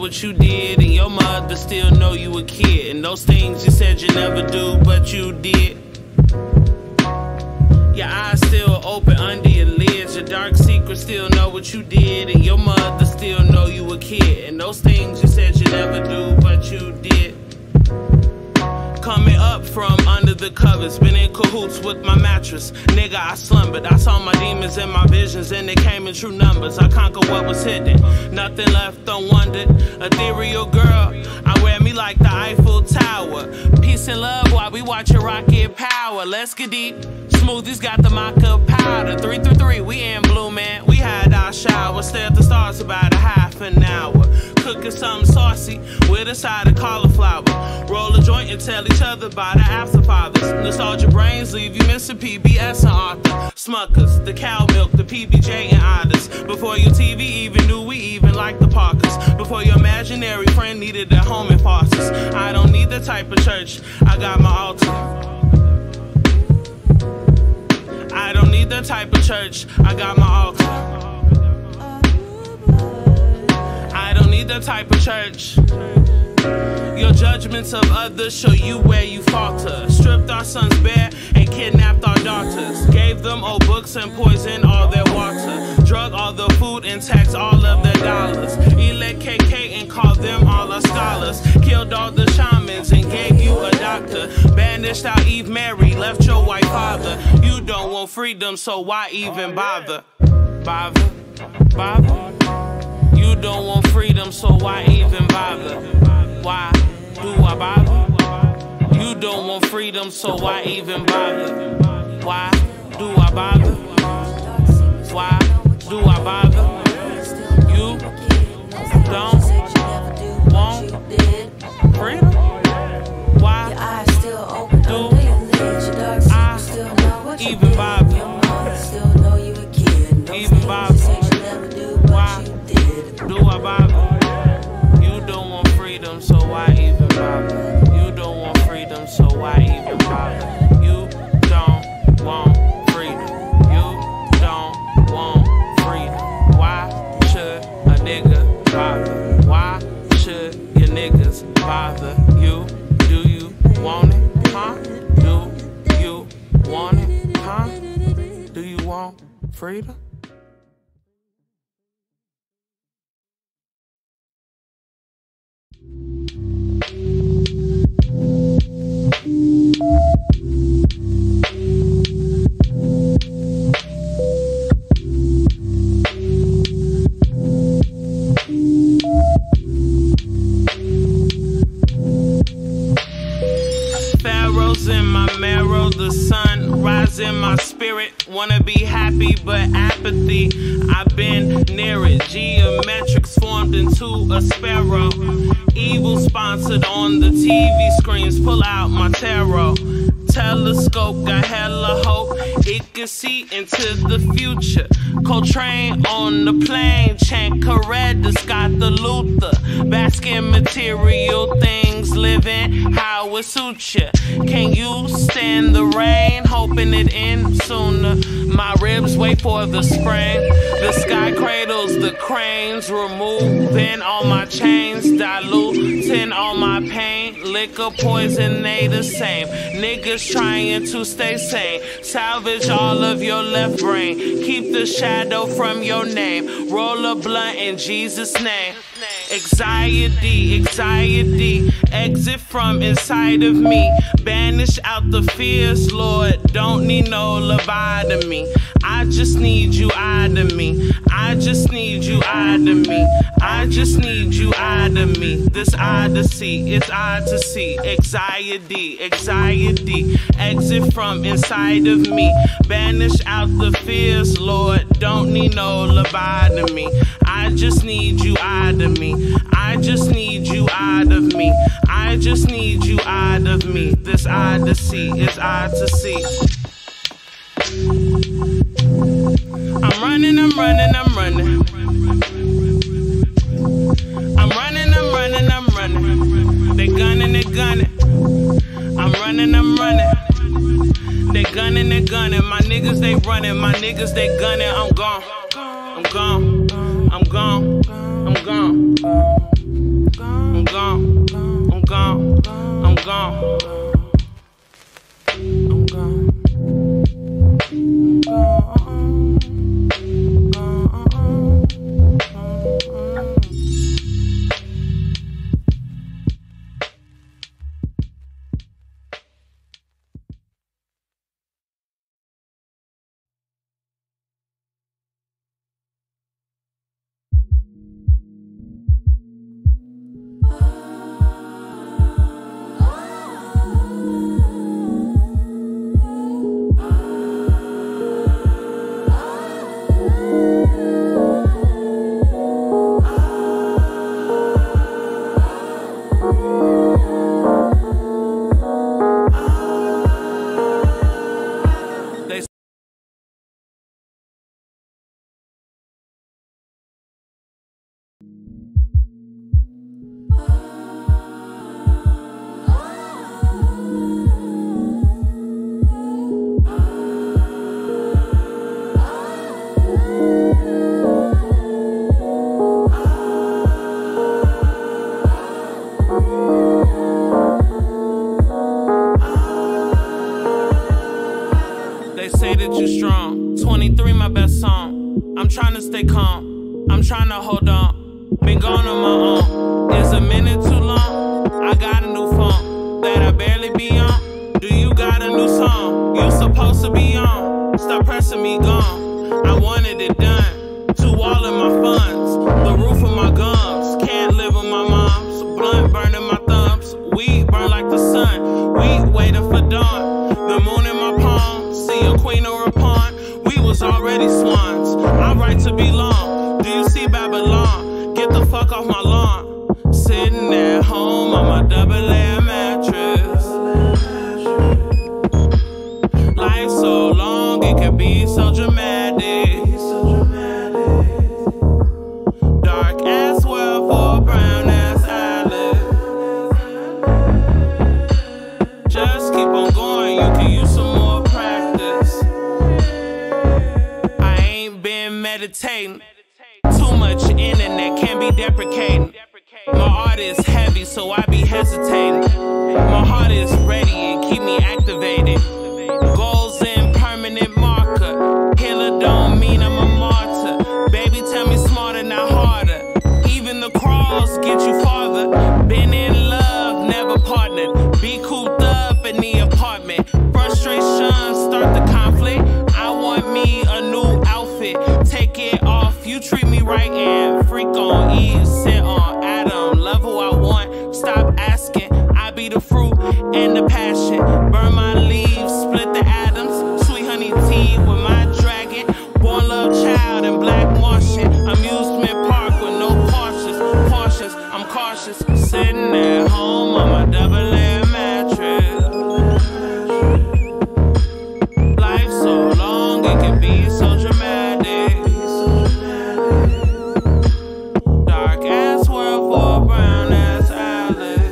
what you did, and your mother still know you a kid. And those things you said you never do, but you did. Your eyes still open under your lids. Your dark secrets still know what you did, and your mother still know you a kid. And those things you said you never do, but you did. Coming up from under the covers, been in cahoots with my mattress. Nigga, I slumbered. I saw my demons in my visions, and they came in true numbers. I conquered what was hidden, nothing left unwondered. Ethereal girl, I wear me like the Eiffel Tower. Peace and love while we watch your rocket power. Let's get deep. Smoothies got the mocha powder. 3 through 3, we in blue, man. We had our shower. Stare at the stars about a half an hour. Cooking something saucy with a side of cauliflower. Roll a joint and tell each other about the afterfathers. Nostalgia brains leave you missing PBS and Arthur. Smuckers, the cow milk, the PBJ and others. Before your TV even knew we even liked the Parkers. Before your imaginary friend needed a home in farces. I don't need the type of church, I got my altar. I don't need the type of church, I got my altar. I don't need the type of church. Your judgments of others show you where you falter. Stripped our sons bare and kidnapped our daughters. Gave them old books and poisoned all their water. Drug all the food and taxed all of their dollars. Elect KK and called them all our scholars. Killed all the shamans and gave you a doctor. Banished out Eve Mary, left your white father. You don't want freedom, so why even bother? Bother? Bother? You don't want freedom, so why even bother? Why do I bother? You don't want freedom, so why even bother? Why do I bother? Why do I bother? You don't want freedom? Why do I even bother? Even bother? Why do I bother? You don't want freedom, so why even bother? You don't want freedom, so why even bother? You don't want freedom. You don't want freedom. Why should a nigga bother? Why should your niggas bother you? Do you want it, huh? Do you want it, huh? Do you want freedom? Pharaohs in my marrow, the sun rise in my spirit. Wanna be happy, but apathy, I've been near it. Geometrics formed into a sparrow. Evil sponsored on the TV screens, pull out my tarot. Telescope got hella hope, it can see into the future. Coltrane on the plane, Chant Correda's got the Luther. Basking material things, living how it suits ya. Can you stand the rain, hoping it ends sooner? My ribs wait for the spring. The sky cradles the cranes, removing all my chains, diluting all my pain. Liquor, poison, they the same. Niggas trying to stay sane. Salvage all of your left brain. Keep the shadow from your name. Roll a blunt in Jesus' name. Anxiety, anxiety, exit from inside of me. Banish out the fears, Lord, don't need no lobotomy. I just need you out of me. I just need you out of me. I just need you out of me. This odyssey, it's odd to see. Anxiety, anxiety, exit from inside of me. Banish out the fears, Lord, don't need no lobotomy. I just need you out of me. I just need you out of me. I just need you out of me. This odyssey is odd to see. I'm running, I'm running, I'm running. I'm running, I'm running, I'm running. They gunning, they gunning. I'm running, I'm running. They gunning, they gunning. My niggas, they running. My niggas, they gunning. I'm gone. I'm gone. I'm gone. I'm gone. I'm gone. I'm gone. I'm gone. I'm gone. They say that you're strong. 23, my best song. I'm trying to stay calm. I'm trying to hold on. Been gone on my own. Is a minute too long? I got a new phone that I barely be on. Do you got a new song? You supposed to be on. Stop pressing me, gone. I wanted it done. To all of my funds. The roof of my gums. Can't live with my mom's. Blunt burning my thumbs. Weed burn like the sun. Weed waiting for dawn. The moon in my palm. See a queen or a pawn. We was already swans. I'm right to belong. Do you see Babylon? Get the fuck off my lawn. Sitting at home on my double-layer mattress. Life so long, it can be so dramatic. Dark as well for a brown ass eyelid. Just keep on going, you can use some more practice. I ain't been meditating. Too much internet can be deprecating. My art is heavy, so I be hesitating. My heart is ready and keep me activated. Goals in permanent marker. Healer don't mean I'm a martyr. Baby, tell me smarter, not harder. Even the crawls get you farther. Been in love, never partnered. Be cooped up in the apartment. Frustration, start the conflict. I want me a new outfit. Take it off, you treat me right and freak on Eve, sit on Adam. Love who I want, stop asking. I be the fruit and the passion. Burn my leaves, split the atoms. Sweet honey tea with my dragon. Born love child in black Martian. Amusement park with no cautions. I'm cautious, sitting at home on my double-layer mattress. Life so long, it can be so dramatic. Dark ass world for a brown ass eyelid.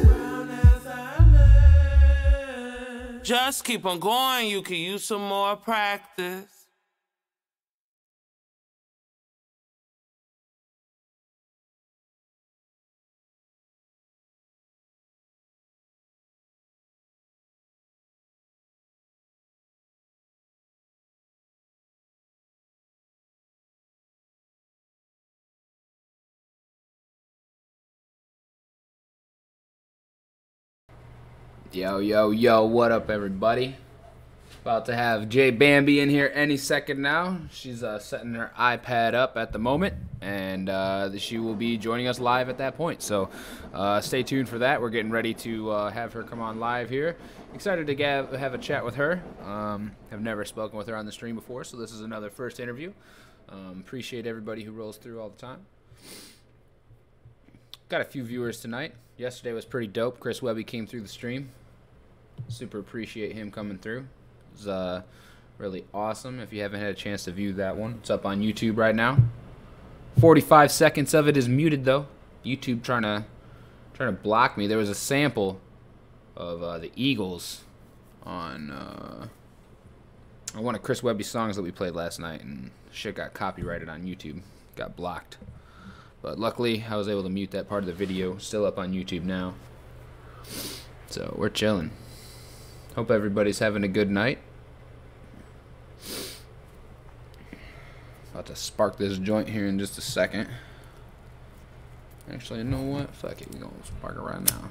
Just keep on going, you can use some more practice. Yo, what up, everybody? About to have Bambii in here any second now. She's setting her iPad up at the moment, and she will be joining us live at that point. So stay tuned for that. We're getting ready to have her come on live here. Excited to have a chat with her. Have never spoken with her on the stream before, so this is another first interview. Appreciate everybody who rolls through all the time. Got a few viewers tonight. Yesterday was pretty dope. Chris Webby came through the stream. Super appreciate him coming through. It was really awesome. If you haven't had a chance to view that one, it's up on YouTube right now. 45 seconds of it is muted though. YouTube trying to block me. There was a sample of the Eagles on one of Chris Webby's songs that we played last night, and shit got copyrighted on YouTube. Got blocked. But luckily, I was able to mute that part of the video. Still up on YouTube now. So, we're chilling. Hope everybody's having a good night. About to spark this joint here in just a second. Actually, you know what? Fuck it, we're gonna spark it right now.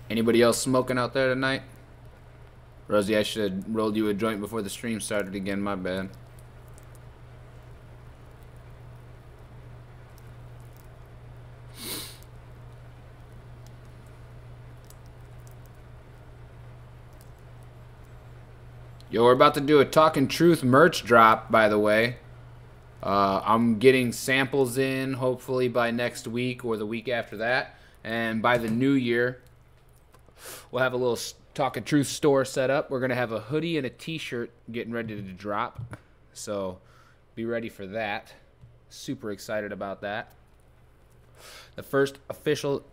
Anybody else smoking out there tonight? Rosie, I should have rolled you a joint before the stream started again, my bad. Yo, we're about to do a Talkin' Truth merch drop, by the way. I'm getting samples in, hopefully by next week or the week after that. And by the new year, we'll have a little Talkin' Truth store set up. We're going to have a hoodie and a t-shirt getting ready to drop. So, be ready for that. Super excited about that. The first official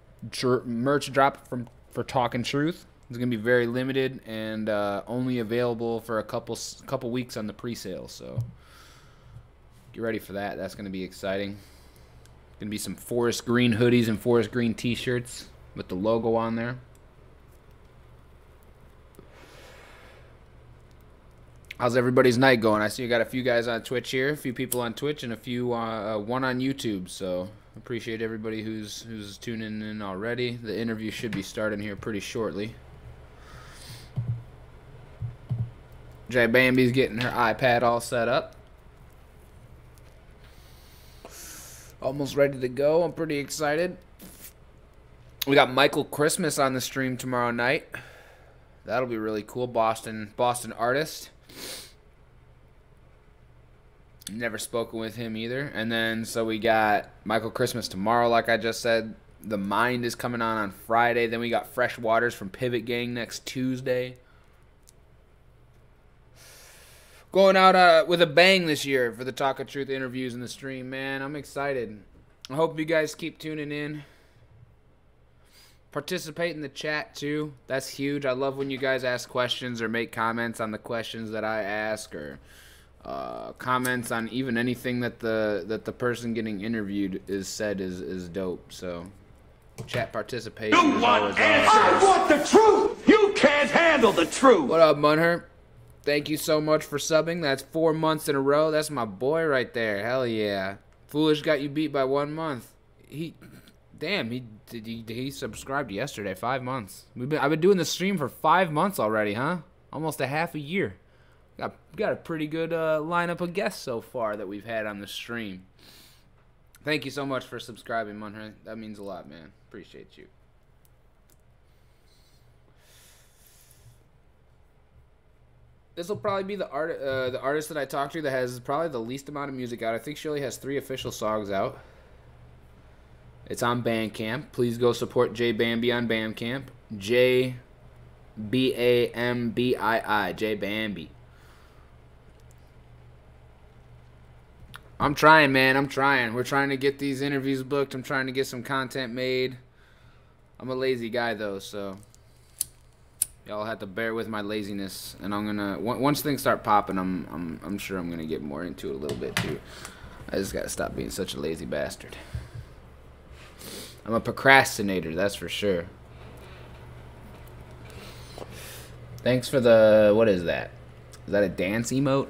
merch drop for Talkin' Truth. It's going to be very limited and only available for a couple weeks on the pre-sale. So get ready for that. That's going to be exciting. Going to be some forest green hoodies and forest green t-shirts with the logo on there. How's everybody's night going? I see you got a few guys on Twitch here, a few people on Twitch, and a few one on YouTube. So appreciate everybody who's tuning in already. The interview should be starting here pretty shortly. J Bambi's getting her iPad all set up. Almost ready to go. I'm pretty excited. We got Michael Christmas on the stream tomorrow night. That'll be really cool. Boston artist. Never spoken with him either. And then so we got Michael Christmas tomorrow, like I just said. The Mind is coming on Friday. Then we got Fresh Waters from Pivot Gang next Tuesday. Going out with a bang this year for the Talkin' Truth interviews in the stream, man. I'm excited. I hope you guys keep tuning in. Participate in the chat, too. That's huge. I love when you guys ask questions or make comments on the questions that I ask, or comments on even anything that the person getting interviewed said is dope. So, chat participation is always awesome. I want the truth! You can't handle the truth! What up, Munher? Thank you so much for subbing. That's 4 months in a row. That's my boy right there. Hell yeah. Foolish got you beat by 1 month. He subscribed yesterday. 5 months. I've been doing the stream for 5 months already, huh? Almost a half a year. Got a pretty good lineup of guests so far that we've had on the stream. Thank you so much for subscribing, Munher. That means a lot, man. Appreciate you. This will probably be the artist that I talked to that has probably the least amount of music out. I think she only has 3 official songs out. It's on Bandcamp. Please go support J Bambii on Bandcamp. J-B-A-M-B-I-I. J Bambii. I'm trying, man. I'm trying. We're trying to get these interviews booked. I'm trying to get some content made. I'm a lazy guy, though, so y'all have to bear with my laziness, and I'm gonna once things start popping, I'm sure I'm gonna get more into it a little bit too. I just gotta stop being such a lazy bastard. I'm a procrastinator, that's for sure. Thanks for the, what is that? Is that a dance emote?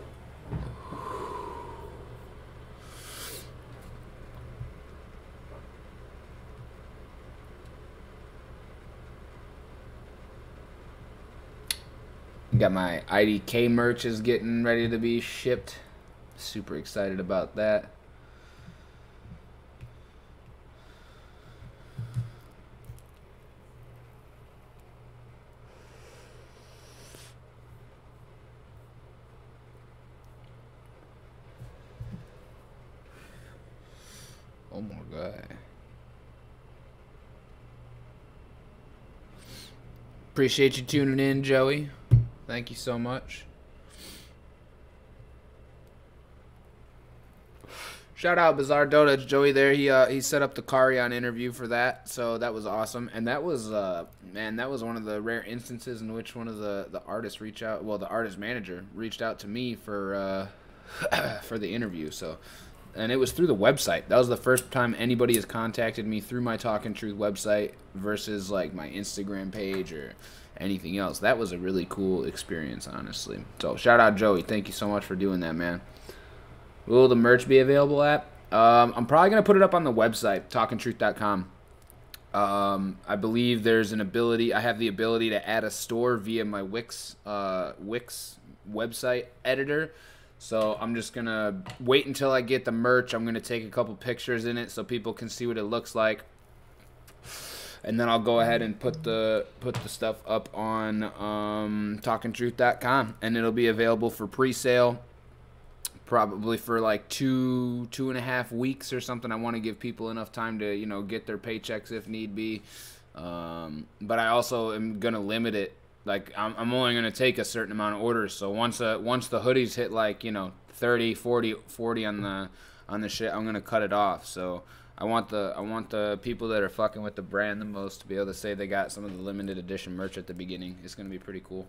Got my IDK merch is getting ready to be shipped. Super excited about that. Oh my God. Appreciate you tuning in, Joey. Thank you so much. Shout out Bizarre Dota, Joey there. He set up the Carrion interview for that, so that was awesome. And that was man, that was one of the rare instances in which one of the artists reached out. Well, the artist manager reached out to me for for the interview. So, and it was through the website. That was the first time anybody has contacted me through my Talkin' Truth website versus like my Instagram page or anything else. That was a really cool experience, honestly. So shout out Joey. Thank you so much for doing that, man. Will the merch be available at? I'm probably going to put it up on the website, talkintruth.com. I believe there's an ability. I have the ability to add a store via my Wix website editor. So I'm just going to wait until I get the merch. I'm going to take a couple pictures in it so people can see what it looks like. And then I'll go ahead and put the stuff up on talkintruth.com, and it'll be available for pre-sale probably for like 2.5 weeks or something. I want to give people enough time to, you know, get their paychecks if need be. But I also am going to limit it. Like, I'm only going to take a certain amount of orders. So once the hoodies hit like, you know, 30, 40 on the shit, I'm going to cut it off. So I want the people that are fucking with the brand the most to be able to say they got some of the limited edition merch at the beginning. It's going to be pretty cool.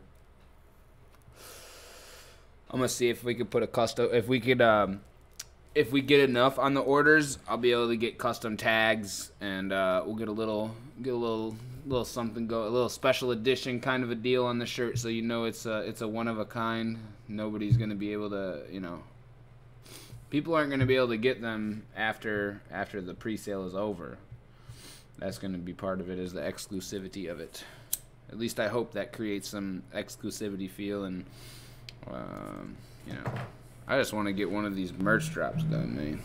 I'm going to see if we could put a custom, if we get enough on the orders, I'll be able to get custom tags, and we'll get a little something, a little special edition kind of a deal on the shirt, so you know it's a one of a kind. Nobody's going to be able to, you know, people aren't going to be able to get them after the pre-sale is over. That's going to be part of it, is the exclusivity of it. At least I hope that creates some exclusivity feel, and you know, I just want to get one of these merch drops done, man.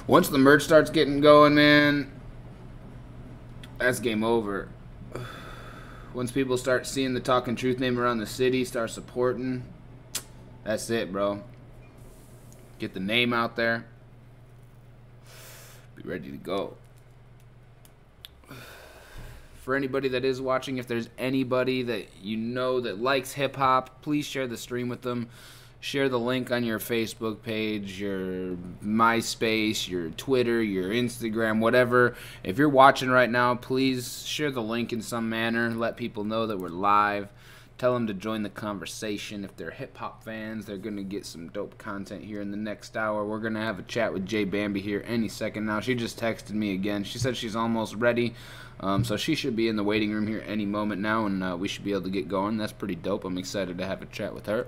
Once the merch starts getting going, man, that's game over. Once people start seeing the Talkin' Truth name around the city, start supporting, that's it, bro. Get the name out there. Be ready to go. For anybody that is watching, if there's anybody that you know that likes hip-hop, please share the stream with them. Share the link on your Facebook page, your MySpace, your Twitter, your Instagram, whatever. If you're watching right now, please share the link in some manner. Let people know that we're live. Tell them to join the conversation. If they're hip-hop fans, they're going to get some dope content here in the next hour. We're going to have a chat with J Bambii here any second now. She just texted me again. She said she's almost ready. So she should be in the waiting room here any moment now, and we should be able to get going. That's pretty dope. I'm excited to have a chat with her.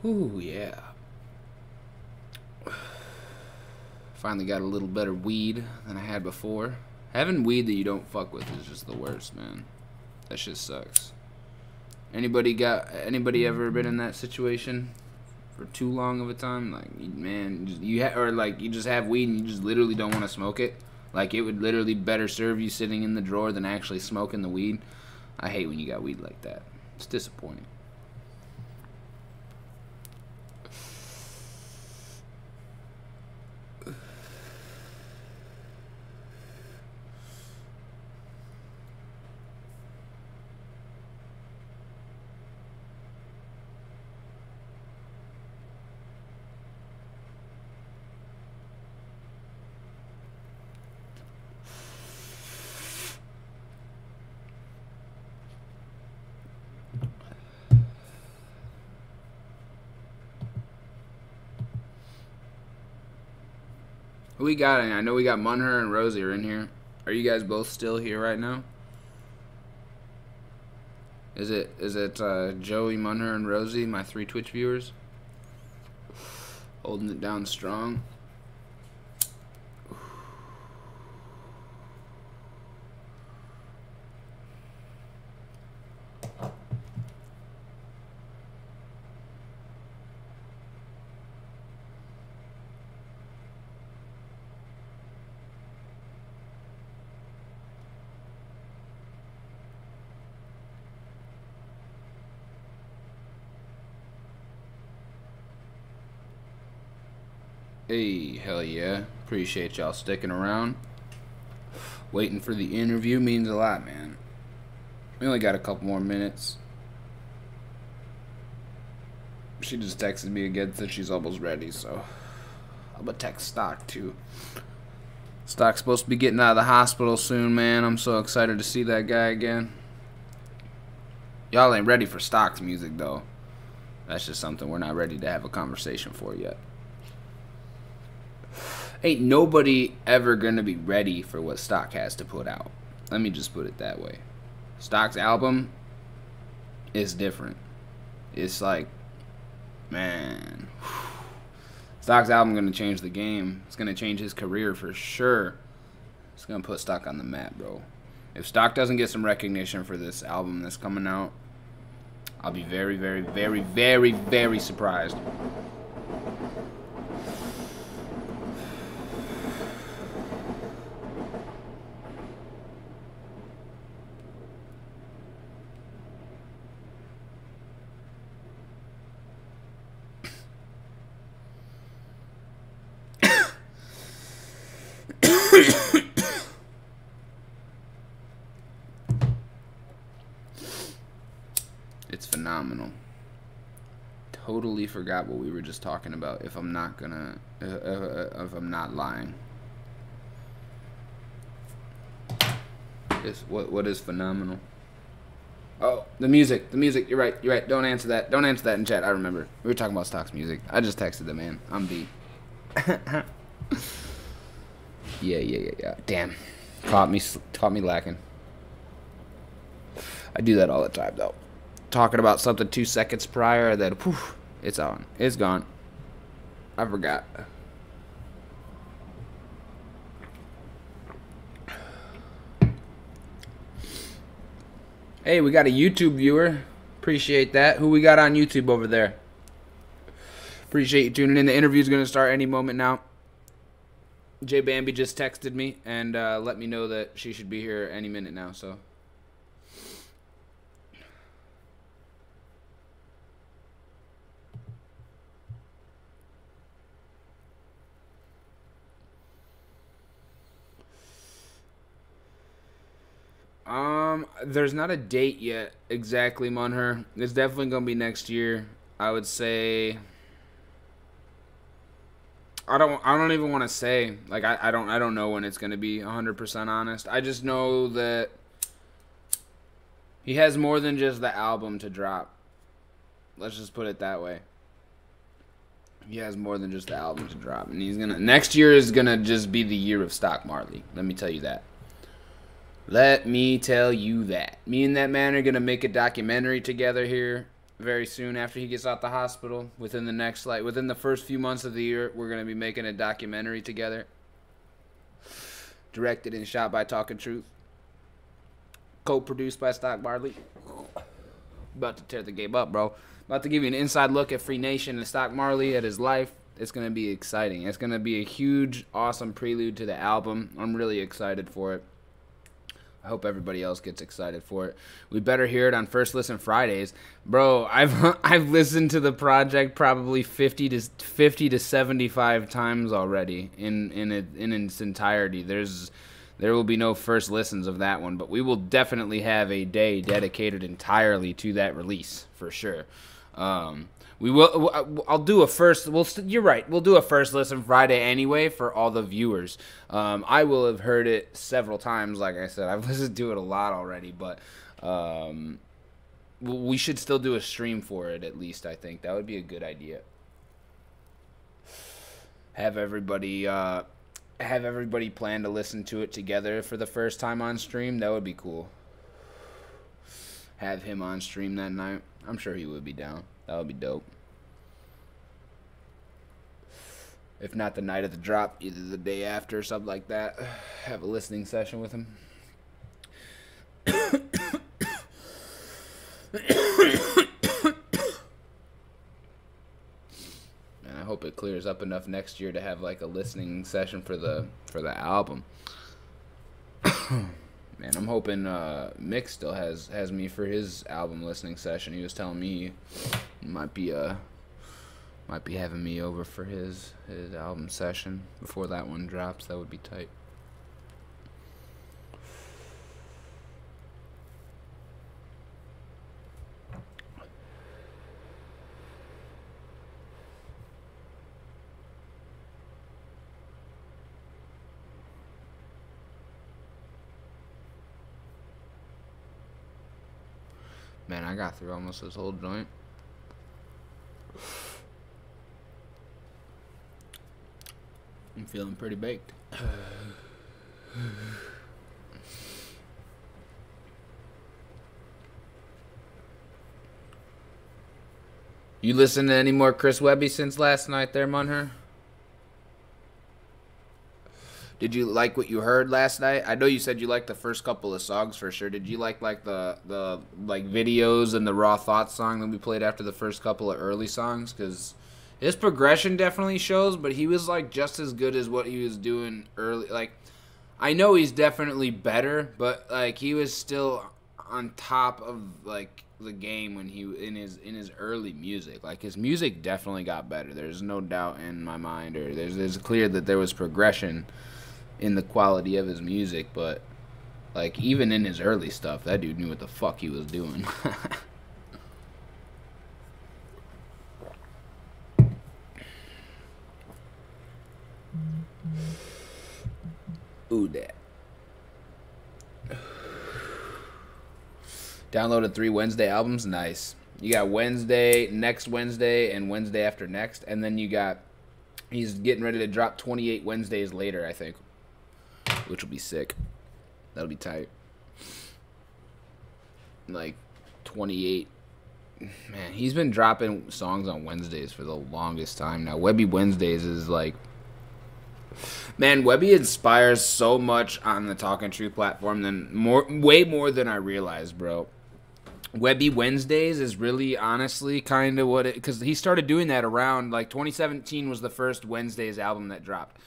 Ooh, yeah. Finally got a little better weed than I had before. Having weed that you don't fuck with is just the worst, man. That shit sucks. Anybody ever been in that situation for too long of a time? Like, man, you just have weed and you just literally don't want to smoke it. Like, it would literally better serve you sitting in the drawer than actually smoking the weed. I hate when you got weed like that. It's disappointing. Who we got? I know we got Munher and Rosie are in here. Are you guys both still here right now? Is it Joey, Munher, and Rosie, my 3 Twitch viewers? Holding it down strong. Hey, hell yeah. Appreciate y'all sticking around. Waiting for the interview means a lot, man. We only got a couple more minutes. She just texted me again, said she's almost ready, so I'm gonna text Stock too. Stock's supposed to be getting out of the hospital soon, man. I'm so excited to see that guy again. Y'all ain't ready for Stock's music, though. That's just something we're not ready to have a conversation for yet. Ain't nobody ever gonna be ready for what Stock has to put out. Let me just put it that way. Stock's album is different. It's like, man, Stock's album gonna change the game. It's gonna change his career for sure. It's gonna put Stock on the map, bro. If Stock doesn't get some recognition for this album that's coming out, I'll be very, very, very, very, very surprised. It's phenomenal. Totally forgot what we were just talking about. If I'm not lying, what is phenomenal? Oh, the music. You're right. Don't answer that in chat. I remember we were talking about Stock's music. I just texted the man. I'm beat. Yeah. Damn, caught me lacking. I do that all the time though. Talking about something 2 seconds prior, then poof, it's on. It's gone. I forgot. Hey, we got a YouTube viewer. Appreciate that. Who we got on YouTube over there? Appreciate you tuning in. The interview's going to start any moment now. J Bambii just texted me and let me know that she should be here any minute now, so... There's not a date yet exactly, Munher. It's definitely gonna be next year. I would say. I don't even want to say. Like I don't know when it's gonna be. 100% honest. I just know that he has more than just the album to drop. Let's just put it that way. He has more than just the album to drop, and he's gonna. Next year is gonna just be the year of Stock Marley. Let me tell you that. Let me tell you that. Me and that man are going to make a documentary together here very soon after he gets out the hospital. Within the first few months of the year, we're going to be making a documentary together. Directed and shot by Talkin Trut. Co-produced by Stock Marley. About to tear the game up, bro. About to give you an inside look at Free Nation and Stock Marley, at his life. It's going to be exciting. It's going to be a huge, awesome prelude to the album. I'm really excited for it. I hope everybody else gets excited for it. We better hear it on First Listen Fridays. Bro, I've listened to the project probably 50 to 75 times already in its entirety. There will be no first listens of that one, but we will definitely have a day dedicated entirely to that release for sure. We will. I'll do a first. You're right. We'll do a First Listen Friday anyway for all the viewers. I will have heard it several times. Like I said, I've listened to it a lot already. But we should still do a stream for it at least. I think that would be a good idea. Have everybody plan to listen to it together for the first time on stream. That would be cool. Have him on stream that night. I'm sure he would be down. That would be dope. If not the night of the drop, either the day after or something like that. Have a listening session with him. And I hope it clears up enough next year to have like a listening session for the album. Man, I'm hoping Mick still has me for his album listening session. He was telling me he might be having me over for his album session before that one drops. That would be tight. Man, I got through almost this whole joint. I'm feeling pretty baked. You listened to any more Chris Webby since last night there, Munher? Did you like what you heard last night? I know you said you liked the first couple of songs for sure. Did you like the videos and the Raw Thoughts song that we played after the first couple of early songs? Because his progression definitely shows, but he was like just as good as what he was doing early. Like, I know he's definitely better, but like he was still on top of like the game when he in his early music. Like his music definitely got better. There's no doubt in my mind, or there's clear that there was progression in the quality of his music, but like even in his early stuff, that dude knew what the fuck he was doing. Ooh, that. Downloaded 3 Wednesday albums. Nice. You got Wednesday, next Wednesday, and Wednesday after next, and then you got he's getting ready to drop 28 Wednesdays later, I think, which will be sick. That'll be tight. Like 28. Man, he's been dropping songs on Wednesdays for the longest time now. Webby Wednesdays is like, man, Webby inspires so much on the Talkin Trut platform way more than I realized, bro. Webby Wednesdays is really honestly kind of what it, because he started doing that around like 2017 was the first Wednesdays album that dropped.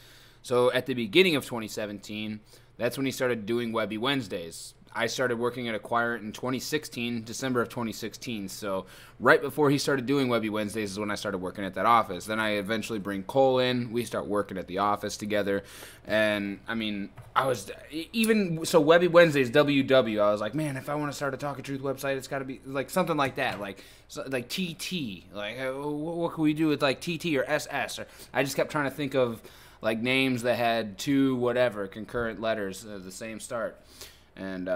So at the beginning of 2017, that's when he started doing Webby Wednesdays. I started working at Acquire in 2016, December of 2016. So right before he started doing Webby Wednesdays is when I started working at that office. Then I eventually bring Cole in. We start working at the office together. And, I mean, I was even, so Webby Wednesdays, WW, I was like, man, if I want to start a Talkin Trut website, it's got to be like something like that. Like TT. Like, what can we do with like TT or SS? Or I just kept trying to think of like names that had 2 whatever concurrent letters, the same start. And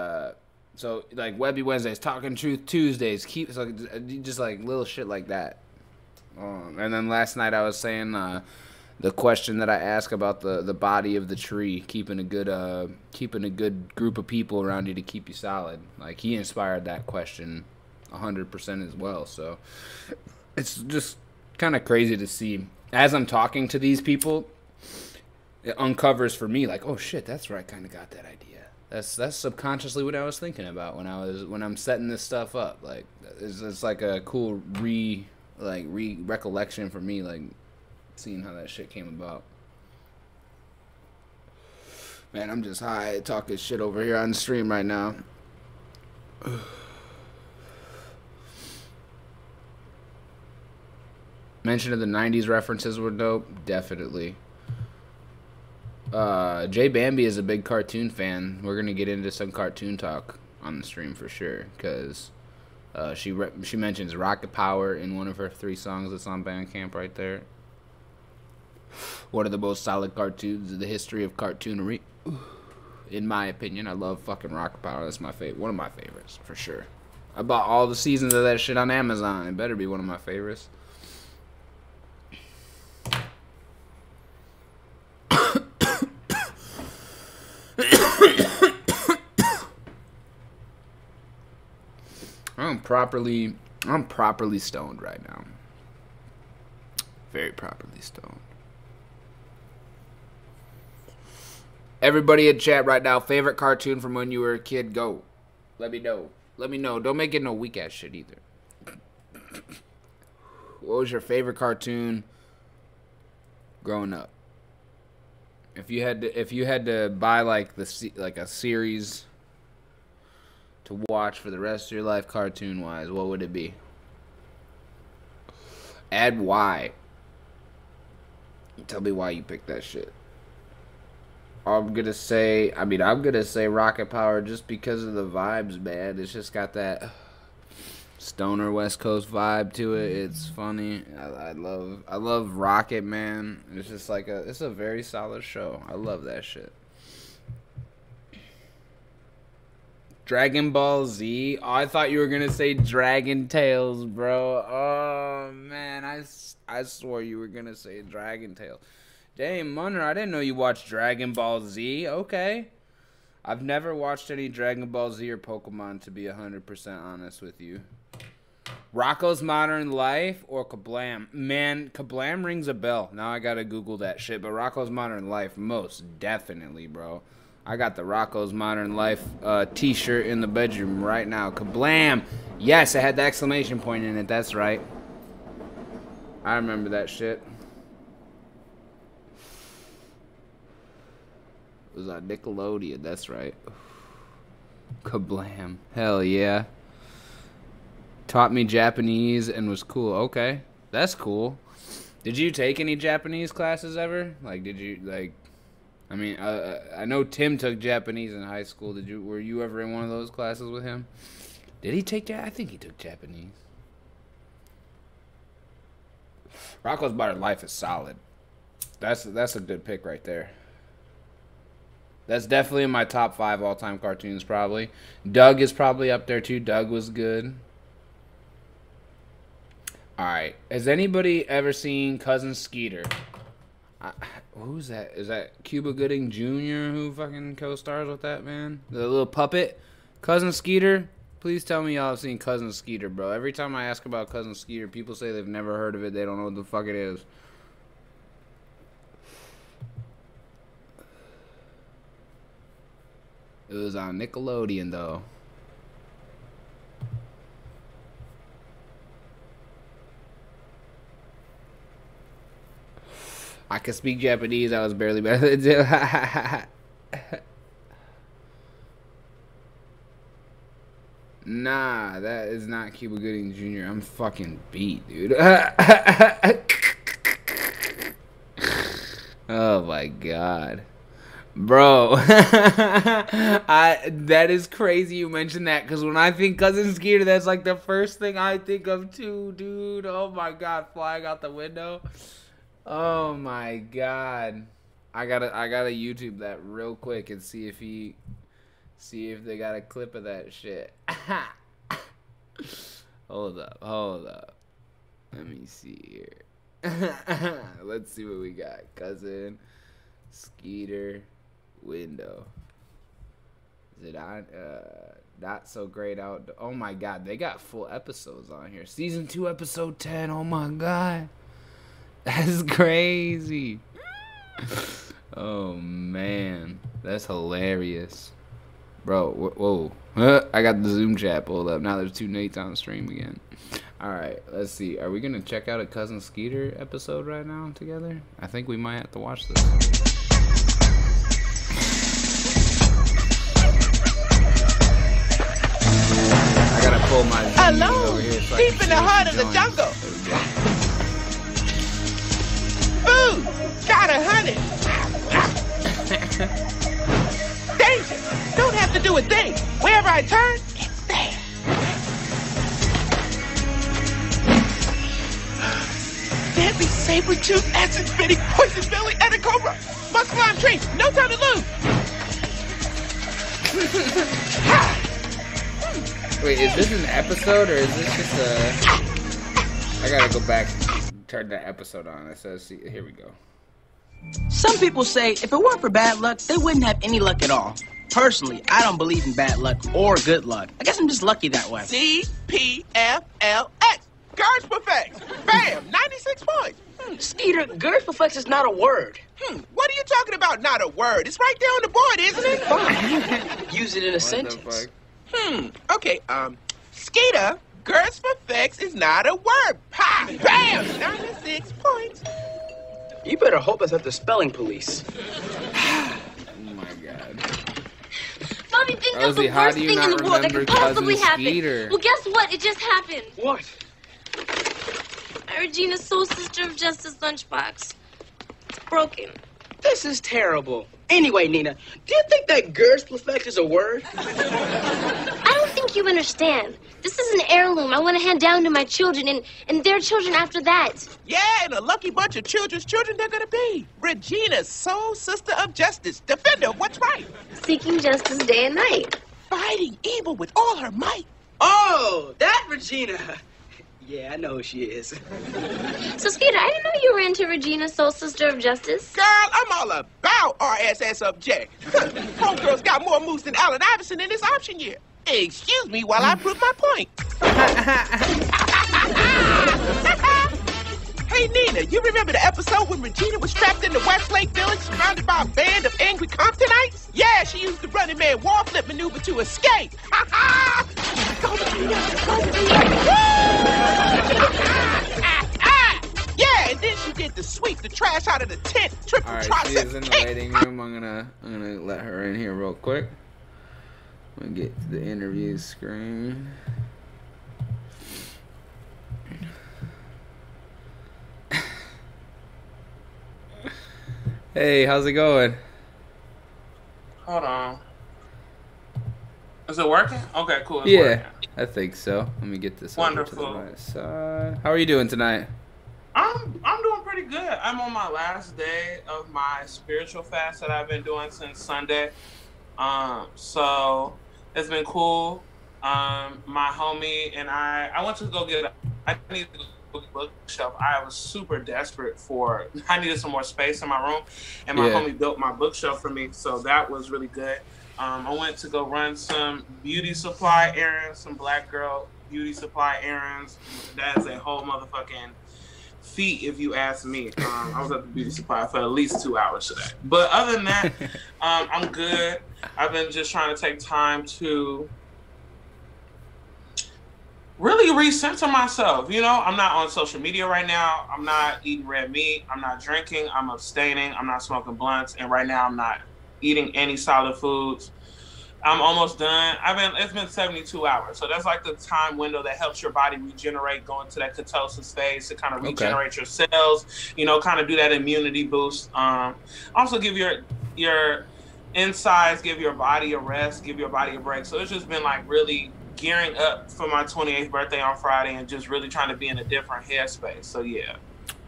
so like Webby Wednesdays, Talkin Trut Tuesdays, so just like little shit like that. And then last night I was saying the question that I asked about the body of the tree, keeping a good group of people around you to keep you solid. Like he inspired that question 100% as well. So it's just kind of crazy to see as I'm talking to these people. It uncovers for me like, oh shit, that's where I kind of got that idea. That's subconsciously what I was thinking about when I'm setting this stuff up. Like it's like a cool recollection for me, like seeing how that shit came about. Man, I'm just high talking shit over here on the stream right now. Mention of the 90s references were dope, definitely. Jay Bambii is a big cartoon fan. We're gonna get into some cartoon talk on the stream for sure, because she mentions Rocket Power in one of her 3 songs that's on Bandcamp right there. One of the most solid cartoons in the history of cartoonery, in my opinion. I love fucking Rocket Power. That's my favorite, one of my favorites for sure. I bought all the seasons of that shit on Amazon. It better be one of my favorites. I'm properly stoned right now. Very properly stoned. Everybody in chat right now, favorite cartoon from when you were a kid, go. Let me know. Let me know. Don't make it no weak ass shit either. What was your favorite cartoon growing up? If you had to buy like a series to watch for the rest of your life, cartoon wise, what would it be? Add why. Tell me why you picked that shit. I'm gonna say Rocket Power just because of the vibes, man. It's just got that stoner West Coast vibe to it. It's funny. I love Rocket, man. It's just like it's a very solid show. I love that shit. Dragon Ball Z? Oh, I thought you were gonna say Dragon Tales, bro. Oh, man. I swore you were gonna say Dragon Tales. Dang, Munner, I didn't know you watched Dragon Ball Z. Okay. I've never watched any Dragon Ball Z or Pokemon, to be 100% honest with you. Rocko's Modern Life or Kablam? Man, Kablam rings a bell. Now I gotta Google that shit. But Rocko's Modern Life, most definitely, bro. I got the Rocko's Modern Life t-shirt in the bedroom right now. Kablam! Yes, it had the exclamation point in it. That's right. I remember that shit. It was on Nickelodeon. That's right. Kablam. Hell yeah. Taught me Japanese and was cool. Okay. That's cool. Did you take any Japanese classes ever? Like, did you, like... I mean, I know Tim took Japanese in high school. Were you ever in one of those classes with him? Did he take I think he took Japanese. Rocko's Modern Life is solid. That's a good pick right there. That's definitely in my top 5 all-time cartoons, probably. Doug is probably up there, too. Doug was good. Alright. Has anybody ever seen Cousin Skeeter? Who's that? Is that Cuba Gooding Jr. who fucking co-stars with that, man? The little puppet? Cousin Skeeter? Please tell me y'all have seen Cousin Skeeter, bro. Every time I ask about Cousin Skeeter, people say they've never heard of it. They don't know what the fuck it is. It was on Nickelodeon, though. I can speak Japanese. I was barely better than Nah, that is not Cuba Gooding Jr. I'm fucking beat, dude. Oh, my God. Bro, that is crazy you mentioned that, because when I think Cousin Skeeter, that's like the first thing I think of too, dude. Oh my God, flying out the window. Oh my God. I gotta YouTube that real quick and see if they got a clip of that shit. Hold up. Let me see here. Let's see what we got. Cousin Skeeter window. Is it on? Not so great out. Oh my God, they got full episodes on here. Season 2, episode 10. Oh my God, that's crazy. Oh man, that's hilarious, bro. Whoa. I got the Zoom chat pulled up. Now there's 2 Nates on stream again. All right, let's see. Are we gonna check out a Cousin Skeeter episode right now together? I think we might have to watch this. Pull my alone, so deep in the heart of the jungle. Food, gotta hunt it. Danger, don't have to do a thing. Wherever I turn, it's there. Deadly saber-tooth, acid-spitting, poison belly, and a cobra. Must climb trees, no time to lose. Wait, is this an episode or is this just a... I gotta go back and turn that episode on. It says, see, here we go. Some people say if it weren't for bad luck, they wouldn't have any luck at all. Personally, I don't believe in bad luck or good luck. I guess I'm just lucky that way. C-P-F-L-X. Girls Perfect. Bam, 96 points. Skeeter, girls Perfect is not a word. What are you talking about, not a word? It's right there on the board, isn't it? Fine. Use it in a sentence. Okay, Skeeter, girls Perfect is not a word. Ha! Bam! 96 points. You better hope it's at the spelling police. Oh my God. Mommy, think of the worst thing in the world that could possibly happen. Skeeter? Well, guess what? It just happened. What? Regina's soul sister of Justice lunchbox. It's broken. This is terrible. Anyway, Nina, do you think that girls Perfect is a word? I don't think you understand. This is an heirloom I want to hand down to my children and their children after that. Yeah, and a lucky bunch of children's children they're gonna be. Regina's soul sister of justice. Defender, what's right? Seeking justice day and night. fighting evil with all her might. Oh, that Regina. Yeah, I know who she is. So, Skeeter, I didn't know you were into Regina, Soul Sister of Justice. Girl, I'm all about RSS Object. Homegirl's got more moves than Allen Iverson in this option year. Excuse me while I prove my point. Hey, Nina, you remember the episode when Regina was trapped in the Westlake Village surrounded by a band of angry Comptonites? Yeah, she used the Running Man wall flip maneuver to escape. Go, Regina. Go, Regina. Yeah, and then she did the sweep, the trash out of the tent, triple All right, tricep she is in the waiting room. I'm gonna let her in here real quick. I'm gonna get to the interview screen. Hey, how's it going? Hold on. Is it working? Okay, cool. It's Yeah, working. I think so. Let me get this Wonderful. over to the right side. How are you doing tonight? I'm doing pretty good. I'm on my last day of my spiritual fast that I've been doing since Sunday. So it's been cool. My homie and I went to go get I needed to go get a bookshelf. I was super desperate for I needed some more space in my room, and my homie built my bookshelf for me, so that was really good. I went to go run some beauty supply errands, some black girl beauty supply errands. That is a whole motherfucking feat, if you ask me. I was at the beauty supply for at least 2 hours today. But other than that, I'm good. I've been just trying to take time to really recenter myself. You know, I'm not on social media right now. I'm not eating red meat. I'm not drinking. I'm abstaining. I'm not smoking blunts. And right now I'm not eating any solid foods. I'm almost done. It's been 72 hours. So that's like the time window that helps your body regenerate, go into that ketosis phase to kind of regenerate your cells, you know, kind of do that immunity boost. Also give your insides, give your body a rest, give your body a break. So it's just been like really gearing up for my 28th birthday on Friday and just really trying to be in a different headspace. So yeah.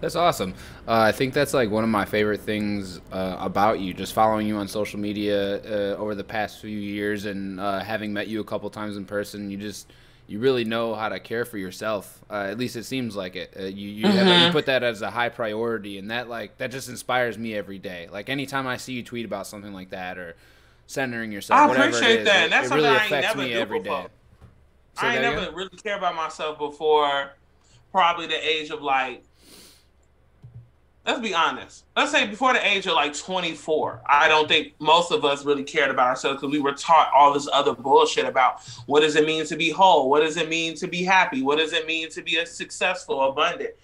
That's awesome. I think that's like one of my favorite things about you, just following you on social media over the past few years and having met you a couple times in person. You really know how to care for yourself. At least it seems like it. You put that as a high priority, and that just inspires me every day. Like anytime I see you tweet about something like that or centering yourself, I whatever appreciate it is, that. And that's it something really I ain't affects never me do every before. day. I ain't never really cared about myself before probably the age of like, let's be honest. Let's say before the age of like 24. I don't think most of us really cared about ourselves because we were taught all this other bullshit about what does it mean to be whole? What does it mean to be happy? What does it mean to be a successful, abundant?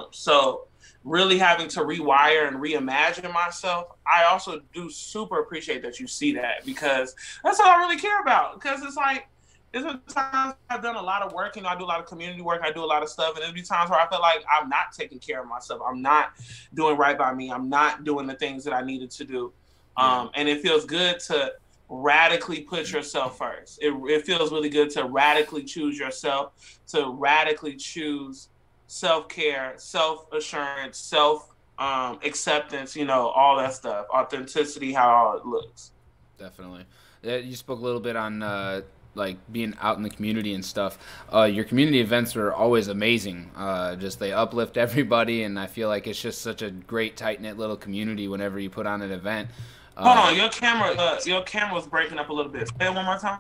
So really having to rewire and reimagine myself, I also do super appreciate that you see that because that's all I really care about. Because it's like, there's been times I've done a lot of work, you know, I do a lot of community work, I do a lot of stuff, and there'll be times where I feel like I'm not taking care of myself. I'm not doing right by me. I'm not doing the things that I needed to do. And it feels good to radically put yourself first. It feels really good to radically choose yourself, to radically choose self-care, self-assurance, self-acceptance, you know, all that stuff, authenticity, how all it looks. Definitely. You spoke a little bit on like being out in the community and stuff. Your community events are always amazing. Just they uplift everybody, and I feel like it's just such a great tight-knit little community whenever you put on an event. Hold on, your camera's breaking up a little bit. Say it one more time.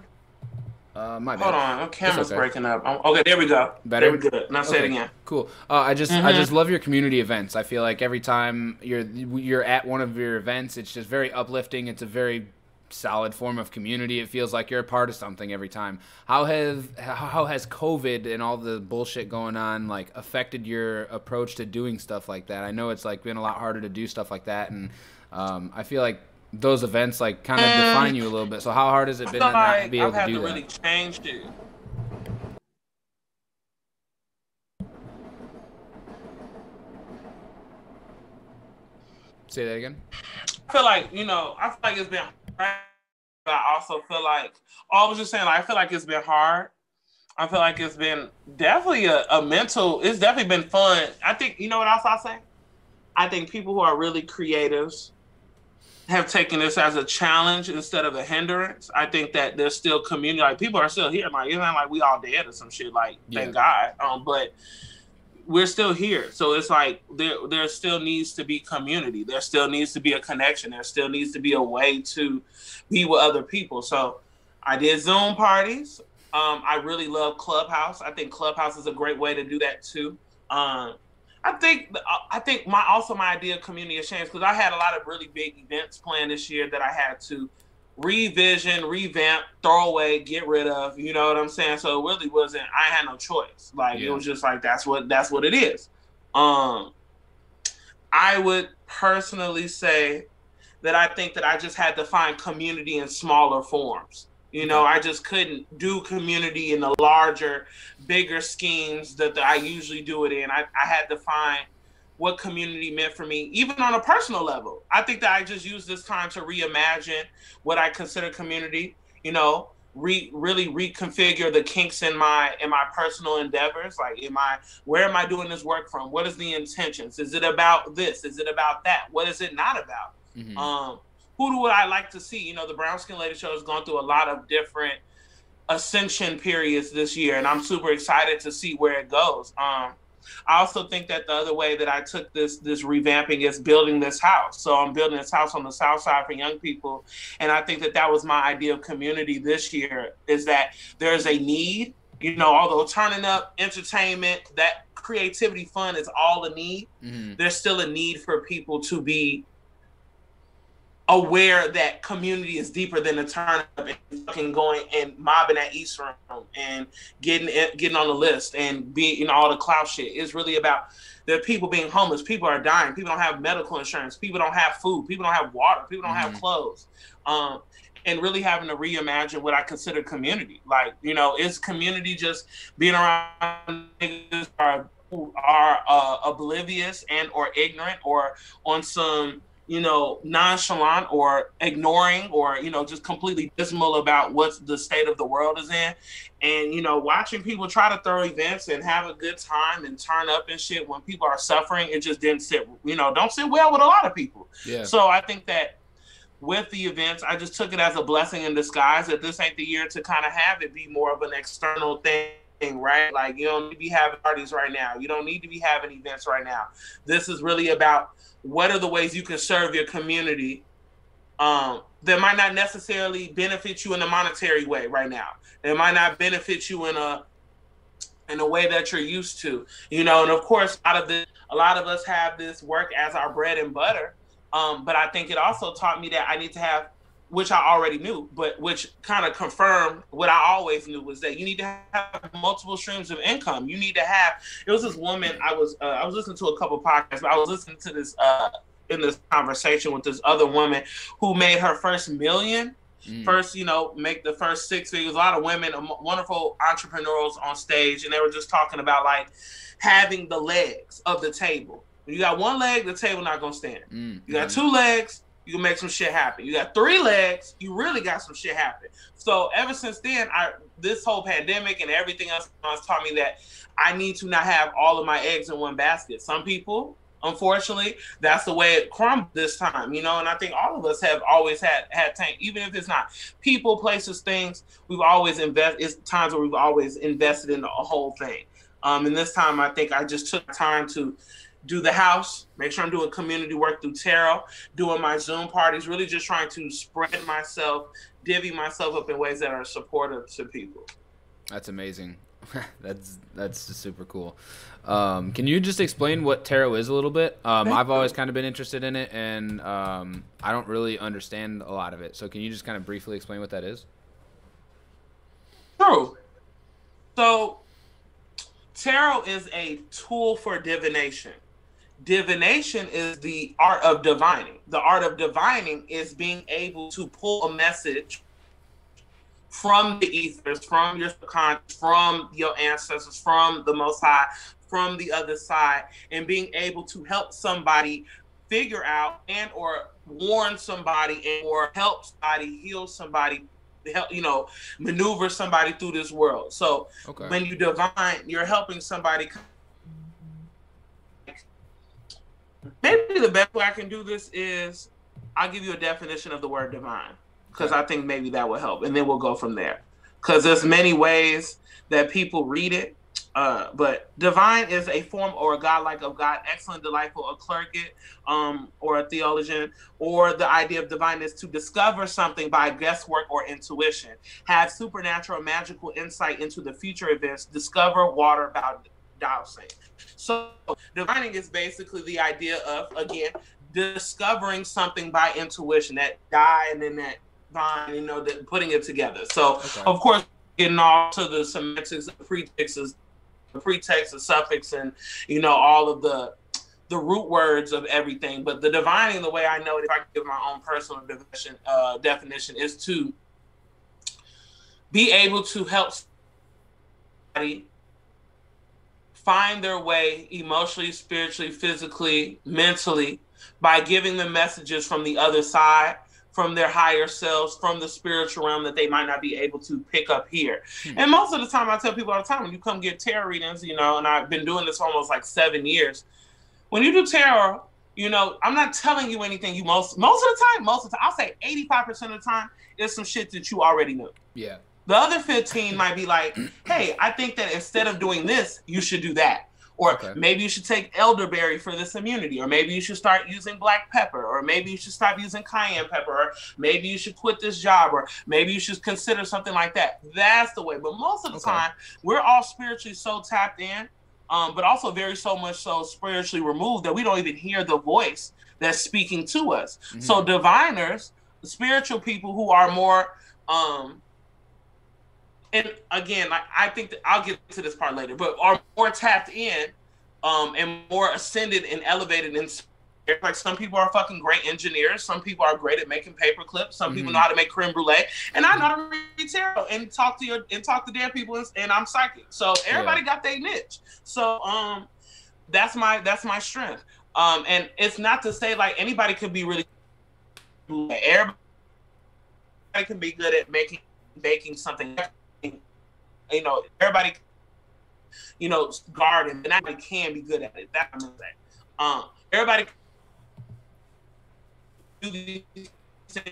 My bad. Hold on, your camera's breaking up. Okay, there we go. Better? There we go. Now say it again. Cool. I just love your community events. I feel like every time you're at one of your events, it's just very uplifting. It's a very solid form of community. It feels like you're a part of something every time. How has COVID and all the bullshit going on like affected your approach to doing stuff like that? I know it's like been a lot harder to do stuff like that, and I feel like those events like kind of define you a little bit. So how hard has it been to not be able to do that? I've had to really change it. Say that again. I feel like it's been hard, but I also feel like, I was just saying, like, I feel like it's been hard. I feel like it's been definitely a mental, it's definitely been fun. I think, you know what else I'll say? I think people who are really creatives have taken this as a challenge instead of a hindrance. I think that there's still community. Like, people are still here. Like, it's not like we all dead or some shit. Like, thank God. But we're still here. So it's like there still needs to be community. There still needs to be a connection. There still needs to be a way to be with other people. So I did Zoom parties. I really love Clubhouse. I think Clubhouse is a great way to do that too. I think my idea of community has changed because I had a lot of really big events planned this year that I had to revision, revamp, throw away, get rid of. You know what I'm saying? So it really wasn't. I had no choice. Like, it was just like that's what it is. I would personally say that I think that I just had to find community in smaller forms. You know, I just couldn't do community in the larger, bigger schemes that I usually do it in. I had to find what community meant for me, even on a personal level. I think that I just used this time to reimagine what I consider community, you know, really reconfigure the kinks in my personal endeavors. Like, where am I doing this work from? What is the intentions? Is it about this? Is it about that? What is it not about? Mm-hmm. Who do I like to see? You know, the Brown Skin Lady Show has gone through a lot of different ascension periods this year, and I'm super excited to see where it goes. I also think that the other way that I took this revamping is building this house. So I'm building this house on the South Side for young people, and I think that was my idea of community this year, is that there's a need. You know, although turning up, entertainment, that creativity, fun is all a need, there's still a need for people to be aware that community is deeper than a turn up and fucking going and mobbing at East Room and getting on the list and being, you know, all the clout shit. It's really about there are people being homeless. People are dying. People don't have medical insurance. People don't have food. People don't have water. People don't have clothes. And really having to reimagine what I consider community. Like, you know, is community just being around niggas who are oblivious and or ignorant or on some, you know, nonchalant or ignoring or, you know, just completely dismal about what the state of the world is in. And, you know, watching people try to throw events and have a good time and turn up and shit when people are suffering, it just don't sit well with a lot of people. Yeah. So I think that with the events, I just took it as a blessing in disguise that this ain't the year to kind of have it be more of an external thing, right? Like, you don't need to be having parties right now. You don't need to be having events right now. This is really about what are the ways you can serve your community that might not necessarily benefit you in a monetary way right now. It might not benefit you in a way that you're used to, you know. And of course, a lot of us have this work as our bread and butter. But I think it also taught me that I need to have, which I already knew, but which kind of confirmed what I always knew, was that you need to have multiple streams of income. You need to have, it was this woman, I was listening to a couple podcasts, but I was listening to this, in this conversation with this other woman who made her first million, first, you know, make the first 6 figures. A lot of women, wonderful entrepreneurs on stage, and they were just talking about like having the legs of the table. When you got one leg, the table not gonna stand. You got two legs, you can make some shit happen. You got three legs, you really got some shit happen. So ever since then, this whole pandemic and everything else has taught me that I need to not have all of my eggs in one basket. Some people, unfortunately, that's the way it crumbled this time, you know. And I think all of us have always had tank, even if it's not people, places, things. We've always it's times where we've always invested in the whole thing. And this time, I think I just took time to do the house, make sure I'm doing community work through tarot, doing my Zoom parties, really just trying to spread myself, divvy myself up in ways that are supportive to people. That's amazing. That's super cool. Can you just explain what tarot is a little bit? I've always kind of been interested in it, and I don't really understand a lot of it. So can you just kind of briefly explain what that is? True. So tarot is a tool for divination. Divination is the art of divining. The art of divining is being able to pull a message from the ethers, from your subconscious, from your ancestors, from the Most High, from the other side, and being able to help somebody figure out and or warn somebody and or help somebody, heal somebody, help, you know, maneuver somebody through this world. So when you divine, you're helping somebody. Maybe the best way I can do this is I'll give you a definition of the word divine, because I think maybe that will help, and then we'll go from there. Because there's many ways that people read it, but divine is a form or a godlike of God, excellent, delightful, a clerket, or a theologian, or the idea of divine is to discover something by guesswork or intuition, have supernatural magical insight into the future events, discover water about dowsing. So divining is basically the idea of, again, discovering something by intuition, that die and then that vine, you know, that putting it together. So of course, getting all to the semantics, the pretext, the suffix, and you know, all of the root words of everything. But the divining, the way I know it, if I give my own personal definition, is to be able to help somebody find their way emotionally, spiritually, physically, mentally, by giving them messages from the other side, from their higher selves, from the spiritual realm that they might not be able to pick up here. And most of the time, I tell people all the time, when you come get tarot readings, you know, and I've been doing this almost like 7 years, when you do tarot, you know, I'm not telling you anything you most of the time, I'll say 85% of the time, is some shit that you already knew. Yeah. The other 15 might be like, hey, I think that instead of doing this, you should do that. Or maybe you should take elderberry for this immunity. Or maybe you should start using black pepper. Or maybe you should stop using cayenne pepper. Or maybe you should quit this job. Or maybe you should consider something like that. That's the way. But most of the time, we're all spiritually so tapped in, but also very so much so spiritually removed that we don't even hear the voice that's speaking to us. So diviners, spiritual people who are more... and again, like, I think that I'll get to this part later, but are more tapped in, and more ascended and elevated. And like, some people are fucking great engineers. Some people are great at making paper clips. Some people know how to make creme brulee. And I know how to read tarot and talk to dead people. And I'm psychic. So everybody got their niche. So that's my strength. And it's not to say like anybody could be really. Everybody can be good at baking something. You know, everybody, you know, garden, and everybody can be good at it. That's what I'm saying. Everybody can do these things.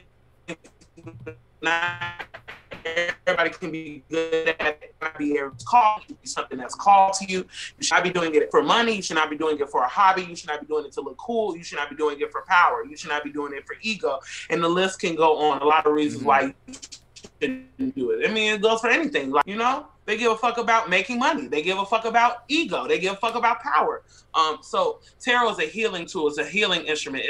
Not everybody can be good at it. Not be able to call it, be something that's called to you. You should not be doing it for money. You should not be doing it for a hobby. You should not be doing it to look cool. You should not be doing it for power. You should not be doing it for ego. And the list can go on. A lot of reasons why you shouldn't do it. I mean, it goes for anything. Like, you know, they give a fuck about making money. They give a fuck about ego. They give a fuck about power. So tarot is a healing tool. It's a healing instrument.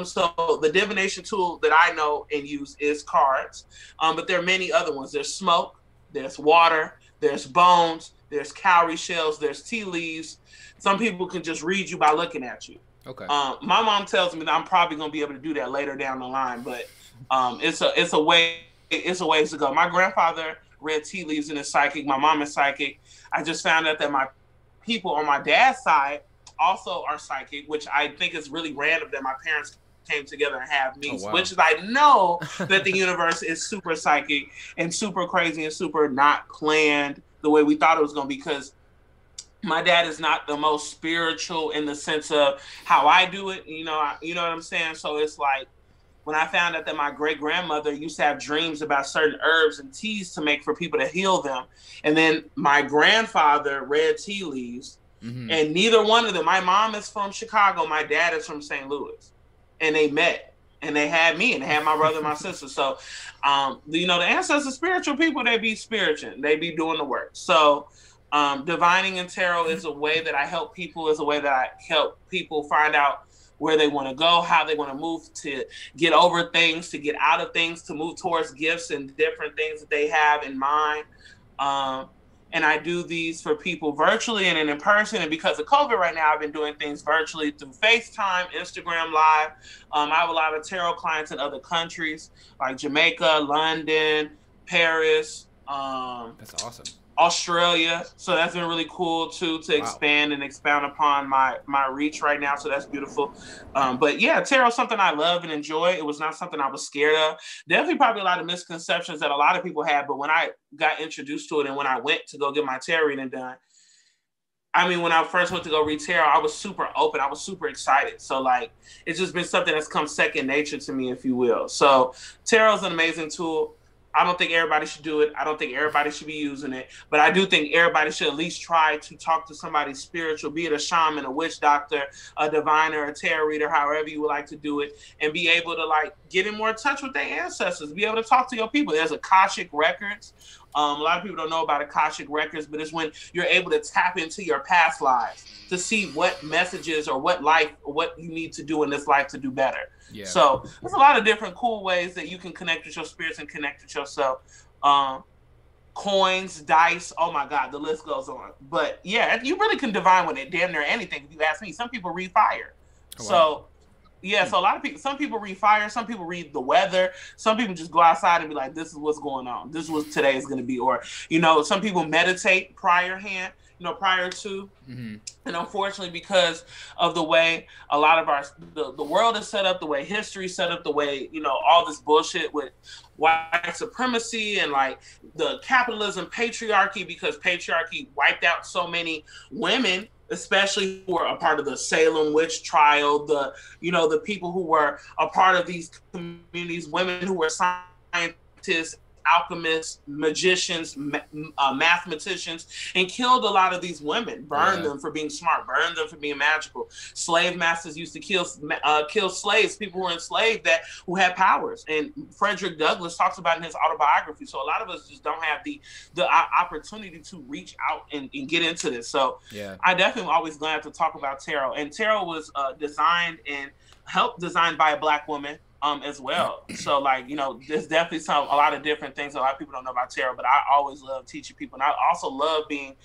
So the divination tool that I know and use is cards. But there are many other ones. There's smoke. There's water. There's bones. There's cowrie shells. There's tea leaves. Some people can just read you by looking at you. Okay. My mom tells me that I'm probably gonna be able to do that later down the line, but it's a ways to go. My grandfather read tea leaves and is psychic. My mom is psychic. I just found out that my people on my dad's side also are psychic, which I think is really random that my parents came together and have me, which is, I know that the universe is super psychic and super crazy and super not planned the way we thought it was gonna be, because my dad is not the most spiritual in the sense of how I do it, you know what I'm saying? So it's like, when I found out that my great-grandmother used to have dreams about certain herbs and teas to make for people to heal them, and then my grandfather read tea leaves, and neither one of them, my mom is from Chicago, my dad is from St. Louis, and they met, and they had me, and they had my brother and my sister. So, you know, the ancestors, spiritual people, they be spiritual, they be doing the work. So, divining and tarot is a way that I help people, is a way that I help people find out where they want to go, how they want to move, to get over things, to get out of things, to move towards gifts and different things that they have in mind. And I do these for people virtually and in person. And because of COVID right now, I've been doing things virtually through FaceTime, Instagram Live. I have a lot of tarot clients in other countries like Jamaica, London, Paris. That's awesome. Australia. So that's been really cool too, to expand and expound upon my reach right now. So that's beautiful. But yeah, tarot is something I love and enjoy. It was not something I was scared of. Definitely probably a lot of misconceptions that a lot of people had, but when I got introduced to it and when I went to go get my tarot reading done, I mean, when I first went to go read tarot, I was super open. I was super excited. So, like, it's just been something that's come second nature to me, if you will. So, tarot is an amazing tool. I don't think everybody should do it. I don't think everybody should be using it. But I do think everybody should at least try to talk to somebody spiritual, be it a shaman, a witch doctor, a diviner, a tarot reader, however you would like to do it, and be able to, like, get in more touch with their ancestors, be able to talk to your people. There's Akashic records. A lot of people don't know about Akashic records, but it's when you're able to tap into your past lives to see what messages or what you need to do in this life to do better. Yeah. So there's a lot of different cool ways that you can connect with your spirits and connect with yourself. Coins, dice, oh my God, the list goes on. But yeah, you really can divine with it, damn near anything. If you ask me, some people read fire. Oh, wow. So yeah, so a lot of people, some people read fire, some people read the weather, some people just go outside and be like, this is what's going on. This is what today is going to be. Or, some people meditate prior to. Mm-hmm. And unfortunately, because of the way a lot of the world is set up, the way history is set up, the way, all this bullshit with white supremacy and like the capitalism, patriarchy, because patriarchy wiped out so many women, especially who were a part of the Salem witch trial, the people who were a part of these communities, women who were scientists, alchemists, magicians, mathematicians, and killed a lot of these women, burned them for being smart, burned them for being magical. Slave masters used to kill slaves, people who were enslaved who had powers. And Frederick Douglass talks about in his autobiography. So a lot of us just don't have the opportunity to reach out and get into this. So I definitely always glad to talk about tarot. And tarot was designed by a Black woman. As well. So there's definitely a lot of different things a lot of people don't know about tarot, but I always love teaching people. And I also love being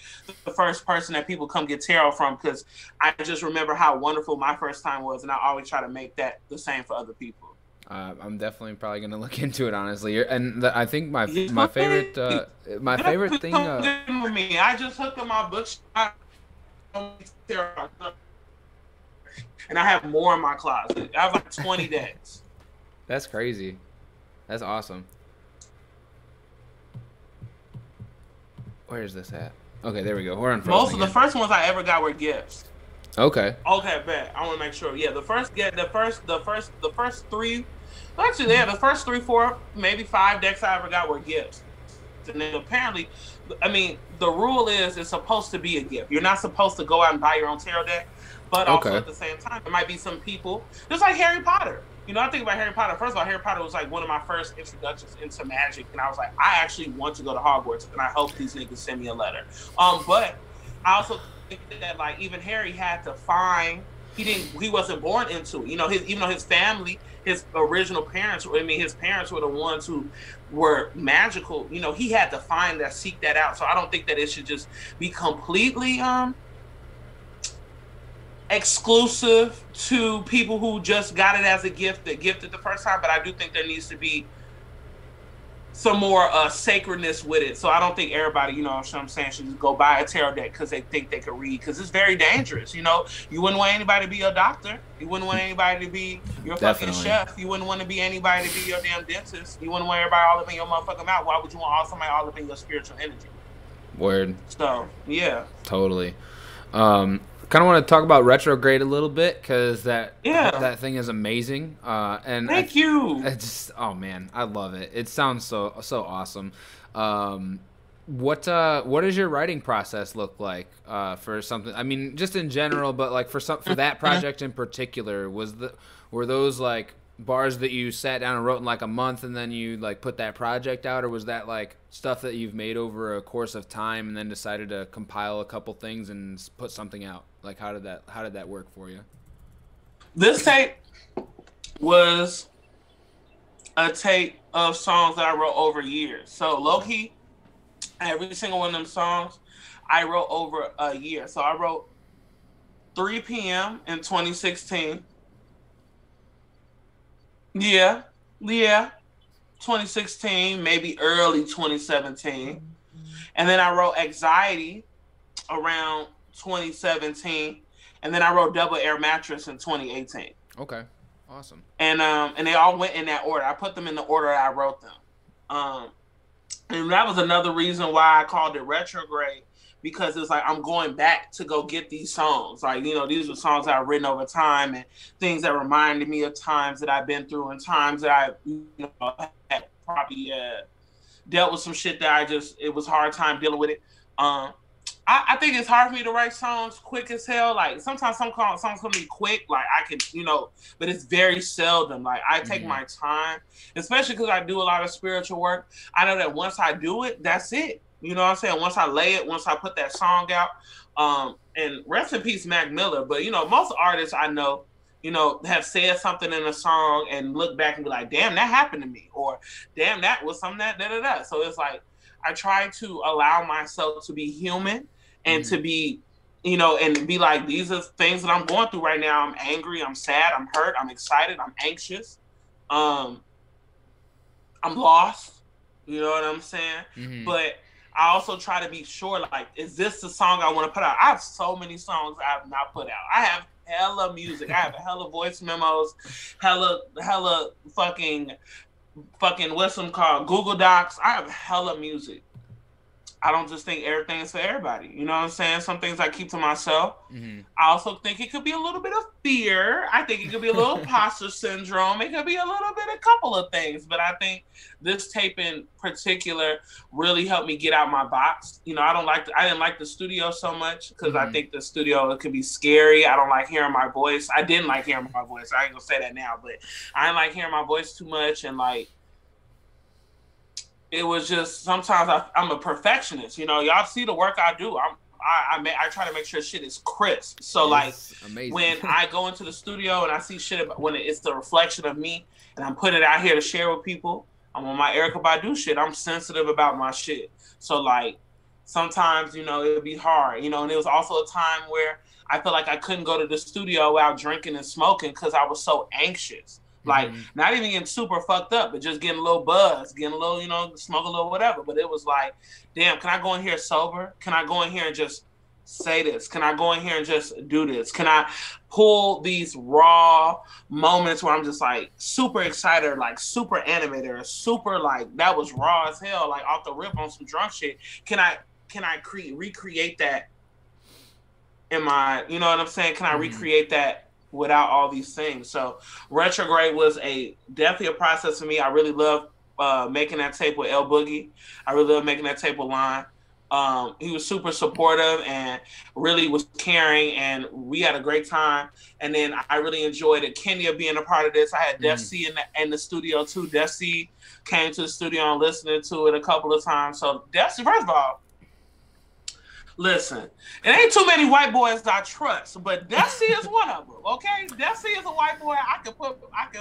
the first person that people come get tarot from, because I just remember how wonderful my first time was. And I always try to make that the same for other people. I'm definitely probably going to look into it, honestly. And I think my favorite thing. With me. I just hooked up my bookshop. And I have more in my closet. I have like 20 decks. That's crazy. That's awesome. Where is this at? Okay, there we go. We're on. Most of the first ones I ever got were gifts. Okay. Okay, bet. I want to make sure. Yeah, the first 3. Actually, the first 3, 4, maybe 5 decks I ever got were gifts. And then apparently, the rule is it's supposed to be a gift. You're not supposed to go out and buy your own tarot deck. But also at the same time, there might be some people, just like Harry Potter. I think about Harry Potter. First of all, Harry Potter was like one of my first introductions into magic. And I was like, I actually want to go to Hogwarts. And I hope these niggas send me a letter. But I also think that like even Harry had to find, he wasn't born into it. Even though his family, his original parents, his parents were the ones who were magical. He had to find that, seek that out. So I don't think that it should just be completely, exclusive to people who just got it as a gift, that gifted the first time, but I do think there needs to be some more sacredness with it. So I don't think everybody, what I'm saying, should just go buy a tarot deck because they think they could read, because it's very dangerous. You wouldn't want anybody to be your doctor. You wouldn't want anybody to be your fucking chef. You wouldn't want to be anybody to be your damn dentist. You wouldn't want everybody all up in your motherfucking mouth. Why would you want somebody all up in your spiritual energy? Word. So, yeah. Totally. Kind of want to talk about retrograde a little bit, because that thing is amazing. And thank you. It's oh man, I love it. It sounds so awesome. What does your writing process look like for something? Just in general, but like for that project in particular, were those like bars that you sat down and wrote in like a month and then you like put that project out, or was that like stuff that you've made over a course of time and then decided to compile a couple things and put something out? Like how did that work for you? This tape was a tape of songs that I wrote over years. So low-key, every single one of them songs I wrote over a year. So I wrote 3 p.m. in 2016. Yeah, 2016, maybe early 2017. And then I wrote Anxiety around 2017. And then I wrote Double Air Mattress in 2018. Okay, awesome. And they all went in that order. I put them in the order I wrote them. And that was another reason why I called it Retrograde, because it's like I'm going back to go get these songs. Like, you know, these were songs that I've written over time and things that reminded me of times that I've been through and times that I, you know, had probably dealt with some shit that it was hard time dealing with it. I think it's hard for me to write songs quick as hell. Like, sometimes some songs can be quick. Like, I can, you know, but it's very seldom. Like, I take my time, especially because I do a lot of spiritual work. I know that once I do it, that's it. You know what I'm saying? Once I lay it, once I put that song out, and rest in peace, Mac Miller. But, you know, most artists I know, you know, have said something in a song and look back and be like, damn, that happened to me. Or, damn, that was something that da-da-da. So it's like, I try to allow myself to be human and to be, you know, and be like, these are things that I'm going through right now. I'm angry, I'm sad, I'm hurt, I'm excited, I'm anxious. I'm lost. You know what I'm saying? But I also try to be sure, like, is this the song I want to put out? I have so many songs I have not put out. I have hella music. I have hella voice memos, hella fucking what's them called? Google Docs. I have hella music. I don't just think everything is for everybody. You know what I'm saying? Some things I keep to myself. I also think it could be a little bit of fear. I think it could be a little imposter syndrome. It could be a little bit, a couple of things. But I think this tape in particular really helped me get out my box. You know, I didn't like the studio so much because I think the studio, it could be scary. I don't like hearing my voice. I didn't like hearing my voice. I ain't gonna say that now, but I didn't like hearing my voice too much. And like, it was just, sometimes I'm a perfectionist. You know, y'all see the work I do. I try to make sure shit is crisp. So like, amazing. When I go into the studio and I see shit, when it's the reflection of me and I'm putting it out here to share with people, I'm on my Erykah Badu shit. I'm sensitive about my shit. So like, sometimes, you know, it would be hard, you know, and it was also a time where I felt like I couldn't go to the studio without drinking and smoking because I was so anxious. Like, not even getting super fucked up, but just getting a little buzz, getting a little, you know, smoke a little whatever. But it was like, damn, can I go in here sober? Can I go in here and just say this? Can I go in here and just do this? Can I pull these raw moments where I'm just like super excited, or like super animated, or super like, that was raw as hell, like off the rip on some drunk shit. Can I recreate that in my, you know what I'm saying? Can I recreate that without all these things? So Retrograde was definitely a process for me. I really love making that tape with L Boogie. I really love making that tape with Lon. He was super supportive and really was caring, and we had a great time. And then I really enjoyed Kenya being a part of this. I had Def C in the studio too. Def C came to the studio and listening to it a couple of times. So Def C, first of all, listen, it ain't too many white boys I trust, but Def C is one of them. Okay, Def C is a white boy I can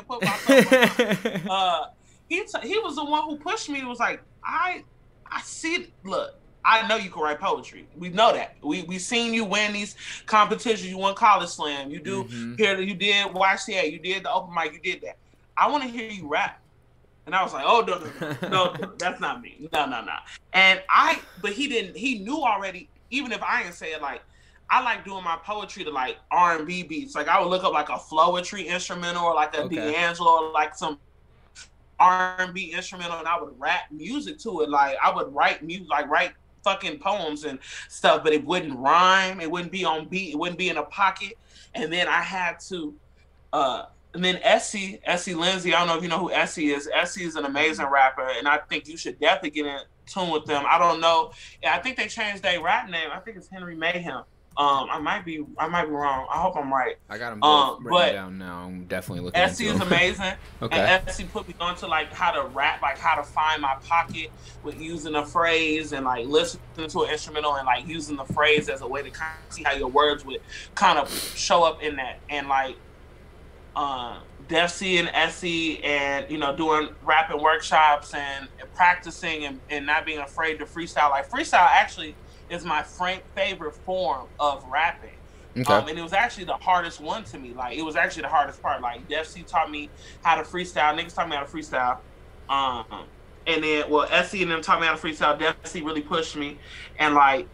put myself on. He was the one who pushed me. It was like, I see. Look, I know you can write poetry. We know that. We seen you win these competitions. You won College Slam. You do here. You did YCA. You did the open mic. You did that. I want to hear you rap. And I was like, oh no, that's not me. No. But he didn't. He knew already. Even if I didn't say it, like, I like doing my poetry to like R&B beats. Like, I would look up like a Flowetry instrumental or like a D'Angelo or like some R&B instrumental, and I would rap music to it. Like, I would write music, like write fucking poems and stuff, but it wouldn't rhyme. It wouldn't be on beat. It wouldn't be in a pocket. And then I had to, and then Essie Lindsay, I don't know if you know who Essie is. Essie is an amazing rapper, and I think you should definitely get in tune with them. I don't know. I think they changed their rap name. I think it's Henry Mayhem. I might be wrong. I hope I'm right. I got them both written down now. I'm definitely looking Essie into them. is amazing. Okay. And Essie put me onto like how to rap, like how to find my pocket with using a phrase and like listening to an instrumental and like using the phrase as a way to kind of see how your words would kind of show up in that. And like Def C and Essie, and you know, doing rapping workshops and practicing and not being afraid to freestyle. Like, freestyle actually is my favorite form of rapping. Okay. And it was actually the hardest one to me. Like, it was actually the hardest part. Like, Def C taught me how to freestyle. Niggas taught me how to freestyle. And then, well, Essie and them taught me how to freestyle. Def C really pushed me. And like,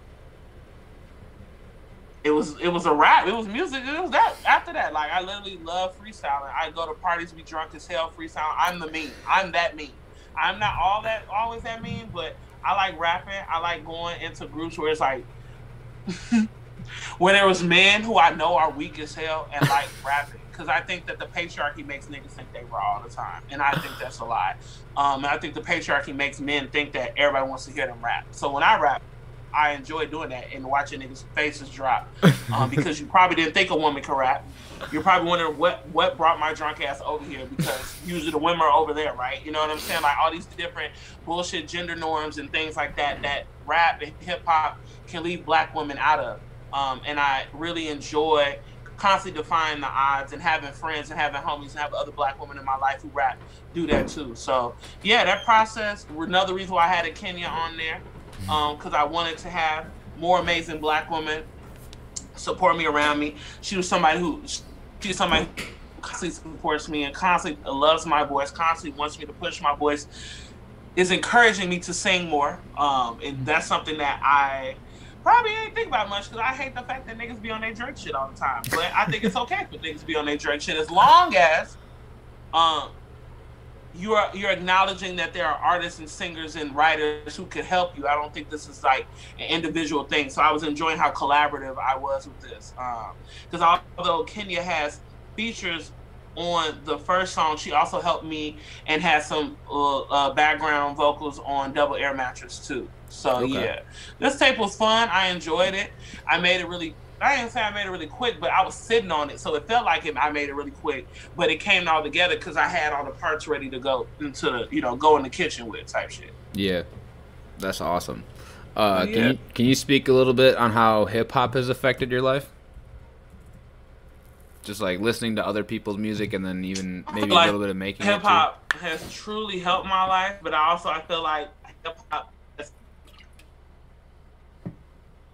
it was a rap. It was music. It was that. After that, like, I literally love freestyling. I go to parties, be drunk as hell, freestyle. I'm the mean. I'm that mean. I'm not always that mean, but I like rapping. I like going into groups where it's like when there was men who I know are weak as hell and like rapping. Because I think that the patriarchy makes niggas think they raw all the time. And I think that's a lie. And I think the patriarchy makes men think that everybody wants to hear them rap. So when I rap, I enjoy doing that and watching niggas' faces drop. Because you probably didn't think a woman could rap. You're probably wondering what brought my drunk ass over here, because usually the women are over there, right? You know what I'm saying? Like all these different bullshit gender norms and things like that rap and hip hop can leave black women out of. And I really enjoy constantly defying the odds and having friends and having homies and having other black women in my life who rap do that too. So yeah, that process, another reason why I had a Kenya on there, because I wanted to have more amazing black women support me around me. She's somebody who constantly supports me and constantly loves my voice, constantly wants me to push my voice, is encouraging me to sing more. And that's something that I probably ain't think about much, because I hate the fact that niggas be on their Drake shit all the time. But I think it's okay for niggas to be on their Drake shit, as long as you're acknowledging that there are artists and singers and writers who could help you. I don't think this is like an individual thing. So I was enjoying how collaborative I was with this. Because although Kenya has features on the first song, she also helped me and has some background vocals on Double Air Mattress too. So yeah, this tape was fun. I enjoyed it. I didn't say I made it really quick, but I was sitting on it, so it felt like I made it really quick. But it came all together because I had all the parts ready to go into go in the kitchen with type shit. Yeah, that's awesome. Can you speak a little bit on how hip hop has affected your life? Just like listening to other people's music and then even maybe a little bit of making it. Hip hop has truly helped my life, but I feel like hip hop.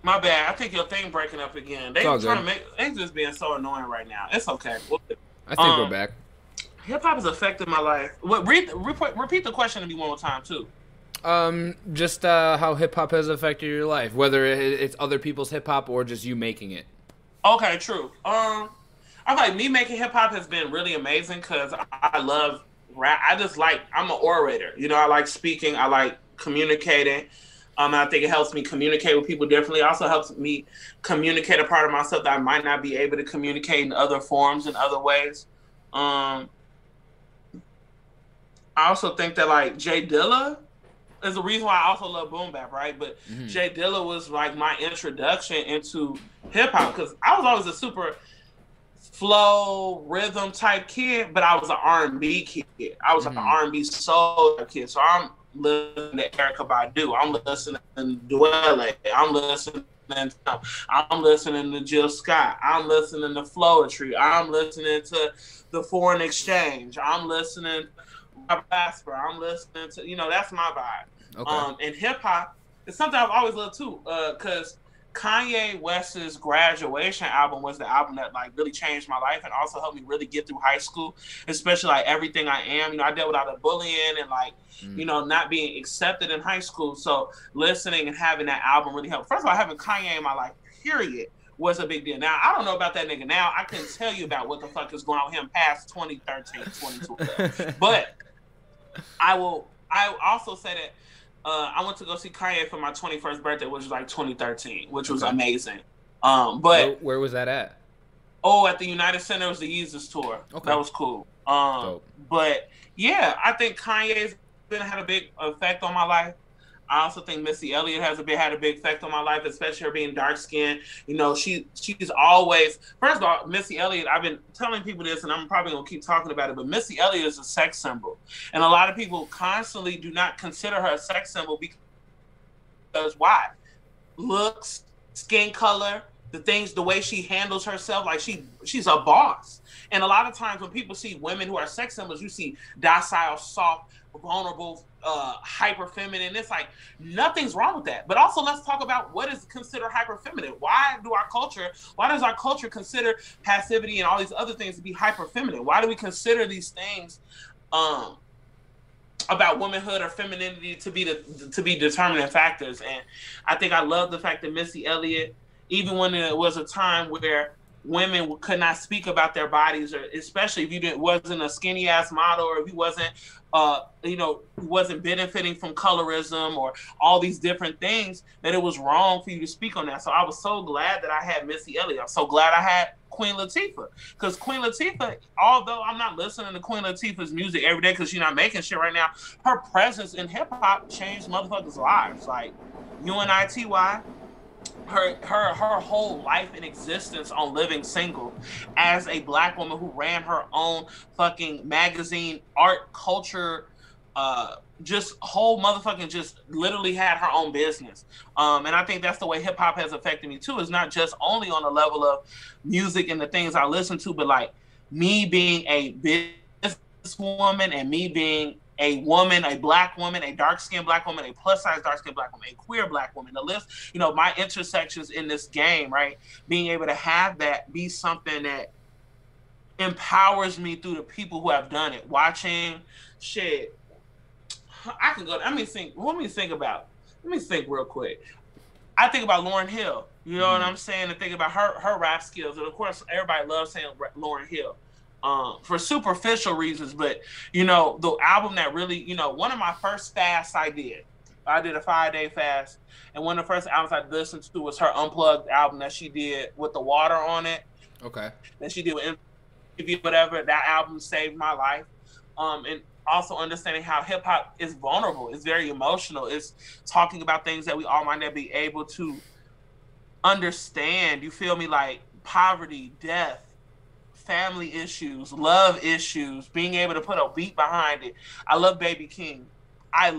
My bad. I think your thing breaking up again. They just being so annoying right now. It's okay. I think we're back. Hip hop has affected my life. Repeat the question to me one more time too. Just how hip hop has affected your life, whether it's other people's hip hop or just you making it. Okay, true. I feel like me making hip hop has been really amazing because I love rap. I'm an orator. I like speaking. I like communicating. I think it helps me communicate with people differently. It also helps me communicate a part of myself that I might not be able to communicate in other forms, in other ways. I also think that like Jay Dilla is the reason why I also love boom bap, right? But Jay Dilla was like my introduction into hip hop, because I was always a super flow rhythm type kid, but I was an R&B kid. I was like an R&B soul kid. So I'm listening to Erykah Badu. I'm listening to Dwelle. I'm listening to Jill Scott. I'm listening to Floetry. I'm listening to The Foreign Exchange. I'm listening to Rob Asper. I'm listening to, that's my vibe. Okay. And hip hop is something I've always loved too, because Kanye West's Graduation album was the album that like really changed my life and also helped me really get through high school, especially like Everything I Am. I dealt with all the bullying and like, not being accepted in high school. So listening and having that album really helped. First of all, having Kanye in my life, period, was a big deal. Now, I don't know about that nigga now. I couldn't tell you about what the fuck is going on with him past 2013, 2012. But I also say that I went to go see Kanye for my 21st birthday, which was like 2013, which was amazing. But where was that at? At the United Center. It was the Yeezus tour. Okay. That was cool. But yeah, I think Kanye's had a big effect on my life. I also think Missy Elliott had a big effect on my life, especially her being dark skinned. She's always, first of all, Missy Elliott, I've been telling people this and I'm probably gonna keep talking about it, but Missy Elliott is a sex symbol. And a lot of people constantly do not consider her a sex symbol because why? Looks, skin color, the way she handles herself, like she's a boss. And a lot of times when people see women who are sex symbols, you see docile, soft, vulnerable, hyper feminine. It's like nothing's wrong with that. But also let's talk about what is considered hyper feminine. Why does our culture consider passivity and all these other things to be hyper feminine? Why do we consider these things about womanhood or femininity to be determining factors? And I think I love the fact that Missy Elliott, even when there was a time where women could not speak about their bodies, or especially if you wasn't a skinny ass model, or if you wasn't, wasn't benefiting from colorism or all these different things, that it was wrong for you to speak on that. So I was so glad that I had Missy Elliott. I'm so glad I had Queen Latifah, because Queen Latifah, although I'm not listening to Queen Latifah's music every day because she's not making shit right now, her presence in hip hop changed motherfuckers' lives. Like UNITY, her whole life and existence on Living Single as a black woman who ran her own fucking magazine, art, culture, just whole motherfucking, just literally had her own business. And I think that's the way hip hop has affected me too. It's not just only on the level of music and the things I listen to, but like me being a businesswoman and me being a woman, a black woman, a dark-skinned black woman, a plus-size dark-skinned black woman, a queer black woman. The list, my intersections in this game, right? Being able to have that be something that empowers me through the people who have done it. Watching shit. I can go, let me think real quick. I think about Lauryn Hill, you know what I'm saying? And think about her rap skills. And of course, everybody loves saying Lauryn Hill. For superficial reasons, but the album that really, one of my first fasts I did a 5-day fast, and one of the first albums I listened to was her Unplugged album that she did with the water on it. Okay. That she did with MTV, whatever. That album saved my life. And also understanding how hip hop is vulnerable, it's very emotional, it's talking about things that we all might not be able to understand. You feel me? Like poverty, death, family issues, love issues, being able to put a beat behind it. I love Baby King. I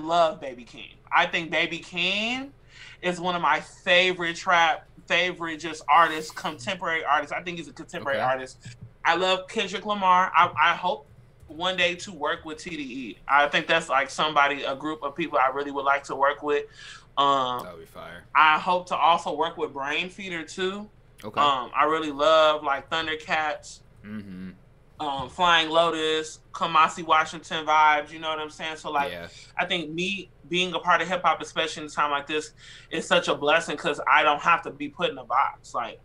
think Baby King is one of my favorite just artists, contemporary artists. I think he's a contemporary artist. I love Kendrick Lamar. I hope one day to work with TDE. I think that's like a group of people I really would like to work with. That would be fire. I hope to also work with Brain Feeder too. Okay. I really love like Thundercats. Flying Lotus, Kamasi Washington vibes, you know what I'm saying? So like, I think me being a part of hip hop, especially in a time like this, is such a blessing because I don't have to be put in a box. Like,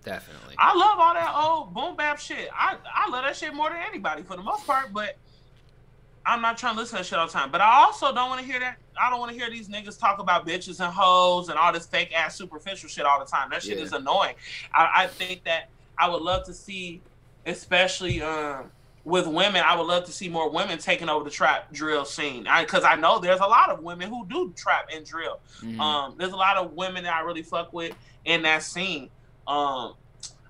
definitely. I love all that old boom bap shit. I love that shit more than anybody for the most part, but I'm not trying to listen to that shit all the time. But I also don't want to hear that. I don't want to hear these niggas talk about bitches and hoes and all this fake ass superficial shit all the time. That shit is annoying. I think that I would love to see, especially with women, I would love to see more women taking over the trap drill scene. Because I know there's a lot of women who do trap and drill. There's a lot of women that I really fuck with in that scene. I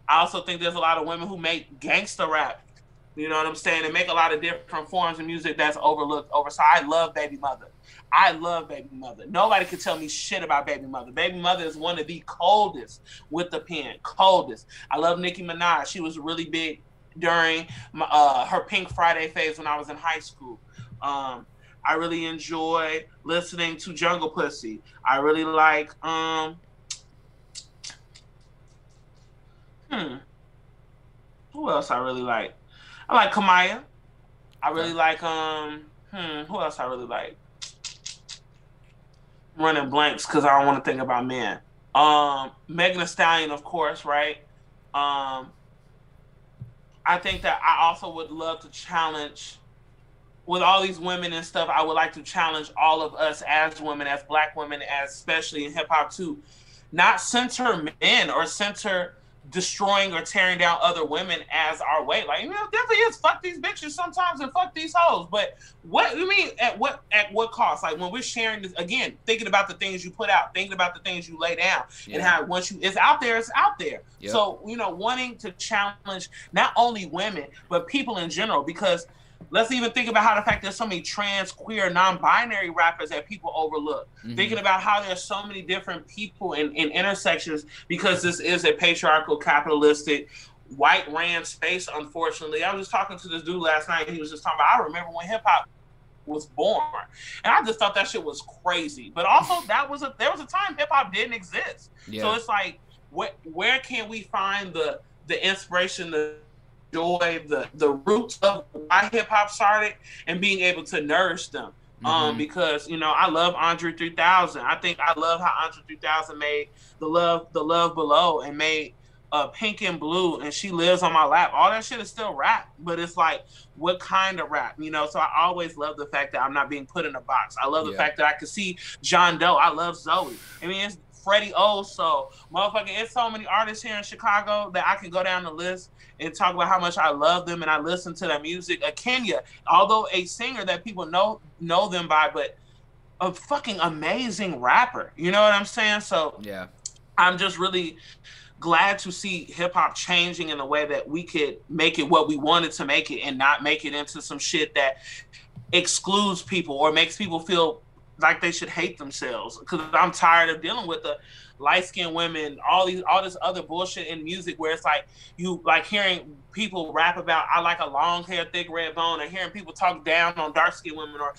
also think there's a lot of women who make gangsta rap. You know what I'm saying? And make a lot of different forms of music that's overlooked. So I love Baby Mother. Nobody can tell me shit about Baby Mother. Baby Mother is one of the coldest with the pen. Coldest. I love Nicki Minaj. She was really big during her Pink Friday phase when I was in high school. I really enjoy listening to Jungle Pussy. I really like who else I really like? I like Kamaya. I really like who else I really like? I'm running blanks because I don't want to think about men. Megan Thee Stallion, of course, right? I think that I also would love to challenge, with all these women and stuff, I would like to challenge all of us as women, as black women, as especially in hip hop too, not center men or center destroying or tearing down other women as our way. Like, definitely is fuck these bitches sometimes and fuck these hoes. But what you mean at what cost? Like when we're sharing this, again, thinking about the things you put out, thinking about the things you lay down, and how once it's out there, it's out there. Yep. So, wanting to challenge not only women, but people in general, because let's even think about how the fact there's so many trans, queer, non-binary rappers that people overlook. Thinking about how there's so many different people in intersections, because this is a patriarchal, capitalistic, white ran space, unfortunately. I was just talking to this dude last night, and he was just talking about, I remember when hip-hop was born. And I just thought that shit was crazy. But also, there was a time hip-hop didn't exist. Yeah. So it's like, where can we find the inspiration, the joy, the roots of why hip hop started, and being able to nourish them. Because I love Andre 3000. I love how Andre 3000 made the love below and made Pink and Blue and She Lives on My Lap. All that shit is still rap, but it's like, what kind of rap, you know? So I always love the fact that I'm not being put in a box. I love the fact that I can see John Doe. I love Zoe. I mean, it's Freddie O. So motherfucking, it's so many artists here in Chicago that I can go down the list and talk about how much I love them and I listen to their music. Kenya, although a singer that people know them by, but a fucking amazing rapper. You know what I'm saying? So yeah, I'm just really glad to see hip hop changing in a way that we could make it what we wanted to make it and not make it into some shit that excludes people or makes people feel like they should hate themselves. Because I'm tired of dealing with the light-skinned women, all this other bullshit in music where it's like you like hearing people rap about I like a long hair, thick red bone, and hearing people talk down on dark-skinned women, or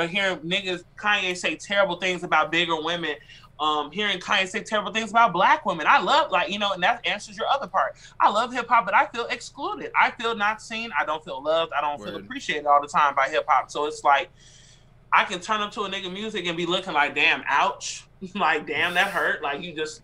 hearing niggas Kanye say terrible things about bigger women. Hearing Kanye say terrible things about black women. I love, like, you know, and that answers your other part. I love hip hop, but I feel excluded. I feel not seen. I don't feel loved. I don't feel appreciated all the time by hip hop. So it's like, I can turn up to a nigga music and be looking like, damn, ouch. Like, damn, that hurt. Like, you just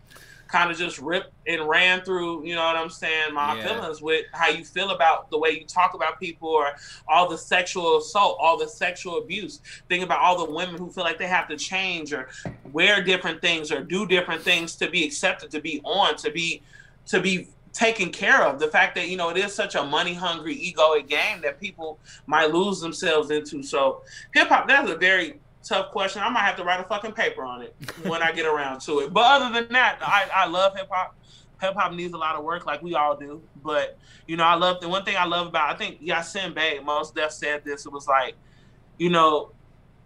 kind of just ripped and ran through, you know what I'm saying, my feelings with how you feel about the way you talk about people, or all the sexual assault, all the sexual abuse. Think about all the women who feel like they have to change or wear different things or do different things to be accepted, to be on, to be taken care of. The fact that, you know, it is such a money-hungry, egoic game that people might lose themselves into. So hip-hop, that's a very tough question. I might have to write a fucking paper on it when I get around to it. But other than that, I love hip-hop. Hip-hop needs a lot of work, like we all do. But, you know, the one thing I love about, I think Yasin Bey, Mos Def said this, it was like, you know,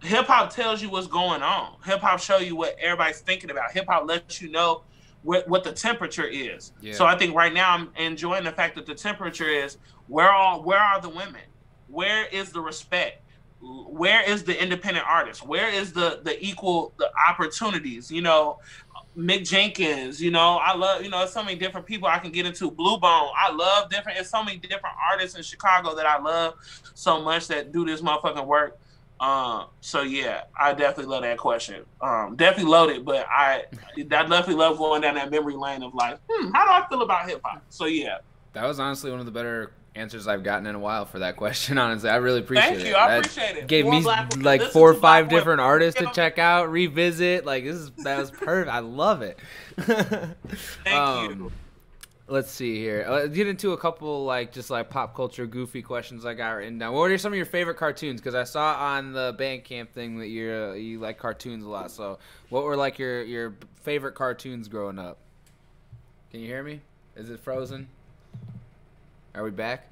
hip-hop tells you what's going on. Hip-hop show you what everybody's thinking about. Hip-hop lets you know what the temperature is. Yeah. So I think right now I'm enjoying the fact that the temperature is, where are the women? Where is the respect? Where is the independent artist? Where is the opportunities? You know, Mick Jenkins, you know, I love, you know, so many different people I can get into. Blue Bone, I love it's so many different artists in Chicago that I love so much that do this motherfucking work. So yeah, I definitely love that question. Definitely loaded, but I definitely love going down that memory lane of like, how do I feel about hip hop? So yeah. That was honestly one of the better answers I've gotten in a while for that question. Honestly, I really appreciate it. Thank you. I appreciate it. Gave me like 4 or 5 different artists to check out, revisit. Like that was perfect. I love it. Thank you. Let's see here. Let's get into a couple like just like pop culture goofy questions I got written down. What are some of your favorite cartoons? Because I saw on the Bandcamp thing that you like cartoons a lot. So what were like your favorite cartoons growing up? Can you hear me? Is it frozen? Are we back?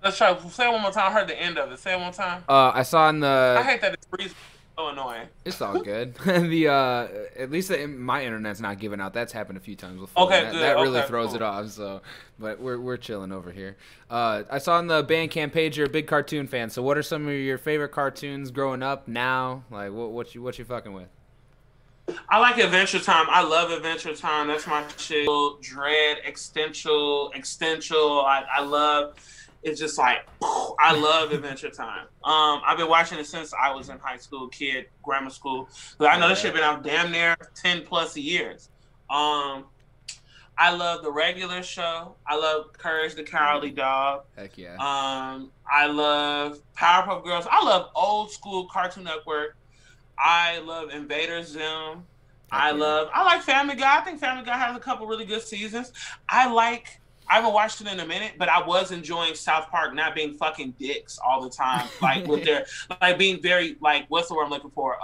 Let's try. Say it one more time. I heard the end of it. Say it one more time. I saw on the. I hate that it's freezing. So annoying. It's all good. At least my internet's not giving out. That's happened a few times before. Okay, good. That really throws it off. So, but we're chilling over here. I saw on the Bandcamp page you're a big cartoon fan. So, what are some of your favorite cartoons growing up now? Like, what you fucking with? I like Adventure Time. I love Adventure Time. That's my shit. Dread, Existential. I love. It's just like, I love Adventure Time. I've been watching it since I was in high school, grammar school. But I know this shit been out damn near 10 plus years. I love the regular show. I love Courage the Cowardly Dog. Heck yeah. I love Powerpuff Girls. I love old school Cartoon Network. I love Invader Zim. I like Family Guy. I think Family Guy has a couple really good seasons. I haven't watched it in a minute, but I was enjoying South Park not being fucking dicks all the time. Like with their, like being very, like, what's the word I'm looking for?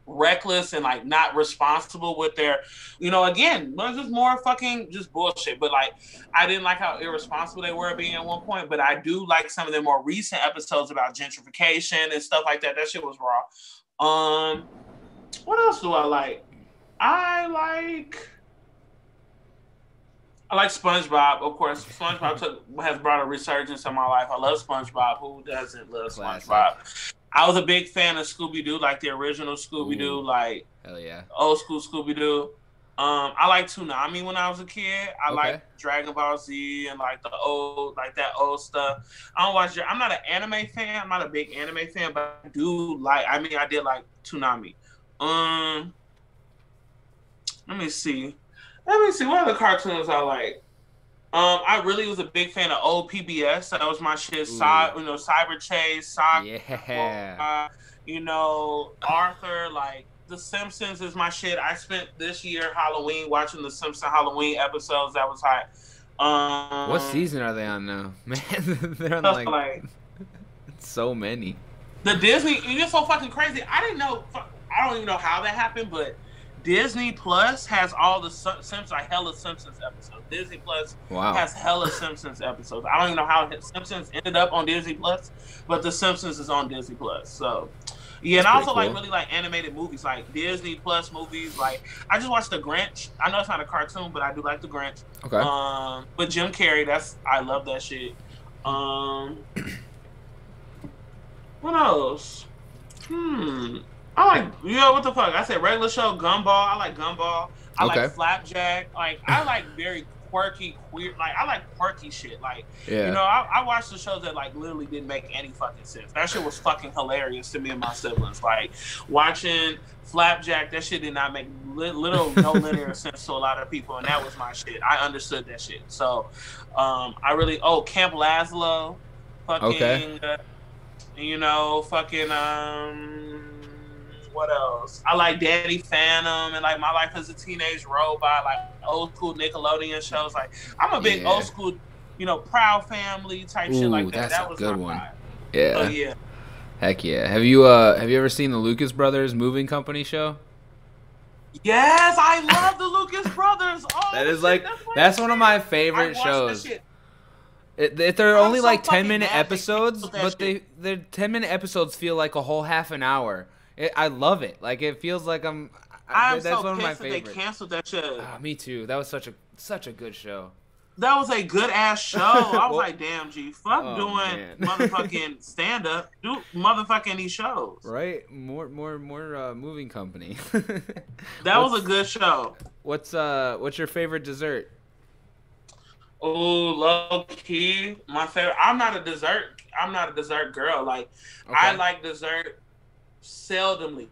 Reckless and like not responsible with their, you know, again, just more fucking just bullshit. But like, I didn't like how irresponsible they were being at one point, but I do like some of their more recent episodes about gentrification and stuff like that. That shit was raw. What else do I like? I like SpongeBob, of course. SpongeBob has brought a resurgence in my life. I love SpongeBob. Who doesn't love SpongeBob? I was a big fan of Scooby-Doo, like the original Scooby-Doo, like hell yeah, old school Scooby-Doo. I liked Toonami when I was a kid. I liked Dragon Ball Z and like that old stuff. I'm not an anime fan. I'm not a big anime fan, but I do like. I mean, I did like Toonami. Let me see. What other cartoons I like? I really was a big fan of old PBS. That was my shit. Cyber Chase, Saga, Yeah. Arthur. Like The Simpsons is my shit. I spent this year Halloween watching the Simpsons Halloween episodes. That was hot. What season are they on now? Man, they're on like so many. The Disney, it's so fucking crazy. I didn't know. I don't even know how that happened, but Disney Plus has all the Simpsons, like hella Simpsons episodes. Disney Plus has hella Simpsons episodes. I don't even know how Simpsons ended up on Disney Plus, but the Simpsons is on Disney Plus. So, yeah, and I also like really like animated movies, like Disney Plus movies. Like I just watched The Grinch. I know it's not a cartoon, but I do like The Grinch. Okay. With Jim Carrey, I love that shit. What else? I like, what the fuck? I said regular show, Gumball. I like Gumball. I like Flapjack. Like, I like very quirky, queer. Like, I like quirky shit. Like, I watched the shows that, like, literally didn't make any fucking sense. That shit was fucking hilarious to me and my siblings. Like, watching Flapjack, that shit did not make no linear sense to a lot of people, and that was my shit. I understood that shit. So, Camp Lazlo. Fucking, what else? I like Danny Phantom and like My Life as a Teenage Robot, like old school Nickelodeon shows. Like I'm a big old school, Proud Family type shit like that. That was a good one. Yeah. Oh yeah. Heck yeah. Have you ever seen the Lucas Brothers Moving Company show? Yes, I love the Lucas Brothers. Oh, that's one of my favorite shows. They're only like 10-minute episodes, but their 10-minute episodes feel like a whole half an hour. I love it. Like it feels like I'm that's so one of my pissed that favorites. they canceled that shit. Me too. That was such a good show. That was a good ass show. I was like, damn, G, fuck doing motherfucking stand up. Do motherfucking these shows. Right? More moving company. That was a good show. What's your favorite dessert? Oh, low key, my favorite. I'm not a dessert girl. Like I like dessert seldomly.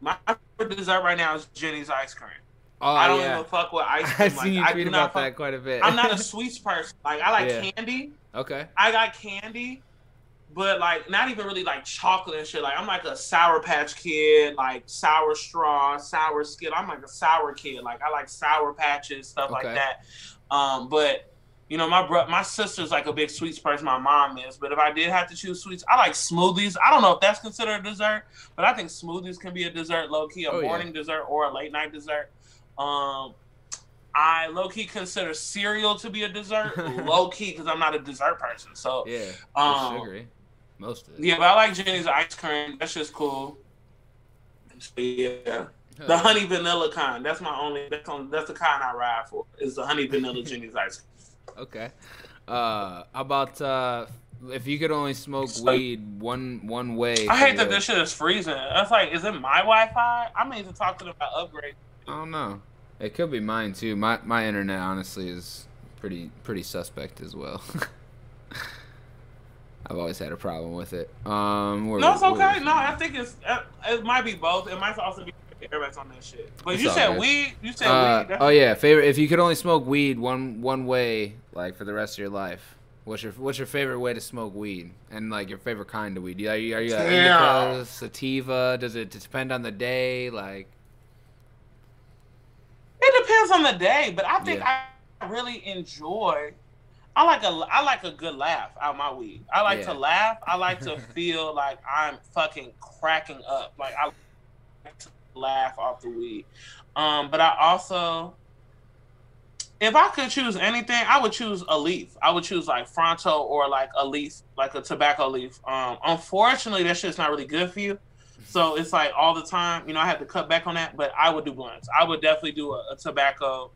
My favorite dessert right now is Jenny's ice cream. Oh, I don't even fuck with ice cream. I've seen you tweet about that quite a bit. I'm not a sweets person. Like I like candy. Okay. I got candy, but like not even really like chocolate and shit. Like I'm like a Sour Patch Kid, like sour straw, sour skid. I'm like a sour kid. Like I like Sour Patches, stuff like that. But my sister's like a big sweets person. My mom is. But if I did have to choose sweets, I like smoothies. I don't know if that's considered a dessert, but I think smoothies can be a dessert, low key, a morning dessert or a late night dessert. I low key consider cereal to be a dessert, low key, because I'm not a dessert person. So it's sugary, most of it. Yeah, but I like Jenny's ice cream. That's just cool. So, yeah. The honey vanilla kind. That's my only. That's the kind I ride for. Is the honey vanilla Jenny's ice cream. Okay. How about if you could only smoke weed one way? I hate that this shit is freezing. That's like, is it my Wi-Fi? I need to talk to them about upgrade. I don't know. It could be mine too. My internet honestly is pretty suspect as well. I've always had a problem with it. No, it's okay. No, I think it might be both. It might also be everybody's on that shit. But you said weed. You said weed. Oh yeah, favorite. If you could only smoke weed one way, like for the rest of your life, what's your favorite way to smoke weed? And like your favorite kind of weed? Are you indica, sativa? Does it depend on the day? Like it depends on the day, but I think I really enjoy. I like a good laugh out my weed. I like to laugh. I like to feel like I'm fucking cracking up. Like I like to laugh off the weed. But I also, if I could choose anything, I would choose a leaf. I would choose like Fronto or like a leaf, like a tobacco leaf. Unfortunately, that shit's not really good for you. So it's like all the time, I have to cut back on that. But I would do blunts. I would definitely do a tobacco.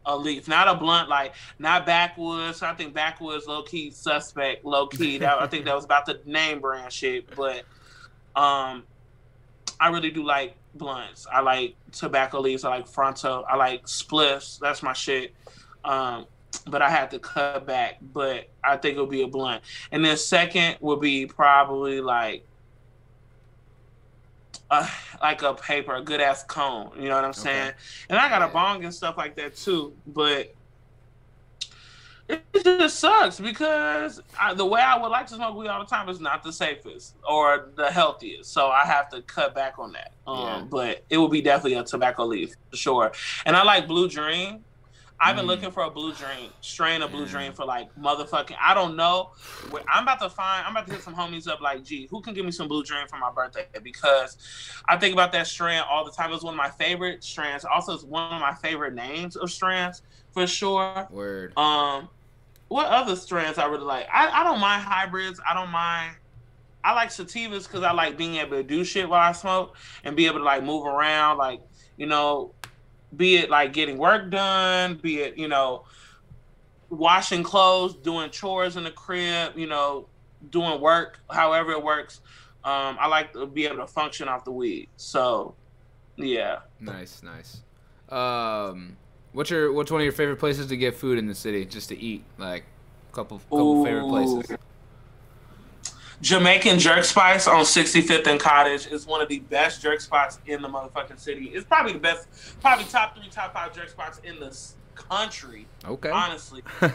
A leaf, not a blunt, like not backwoods. I think backwoods low key suspect, low key. I think that was about the name brand shit, but I really do like blunts. I like tobacco leaves. I like Fronto. I like spliffs. That's my shit. But I had to cut back. But I think it'll be a blunt. And then second would be probably like a paper, a good ass cone. You know what I'm saying? And I got a bong and stuff like that too. But it just sucks because the way I would like to smoke weed all the time is not the safest or the healthiest. So I have to cut back on that. But it will be definitely a tobacco leaf for sure. And I like Blue Dream. I've been looking for a Blue Dream strain of Blue Dream for like motherfucking. I don't know. I'm about to hit some homies up like, gee, who can give me some Blue Dream for my birthday? Because I think about that strand all the time. It was one of my favorite strands. Also, it's one of my favorite names of strands for sure. Word. What other strands I really like? I don't mind hybrids. I don't mind. I like sativas because I like being able to do shit while I smoke and be able to like move around, like, you know. Be it like getting work done, be it, you know, washing clothes, doing chores in the crib, you know, doing work, however it works. I like to be able to function off the weed. So, yeah. Nice. What's one of your favorite places to get food in the city, just to eat? Like, couple favorite places. Jamaican Jerk Spice on 65th and Cottage is one of the best jerk spots in the motherfucking city. It's probably the best, probably top 3, top 5 jerk spots in the country. Okay. Honestly. Who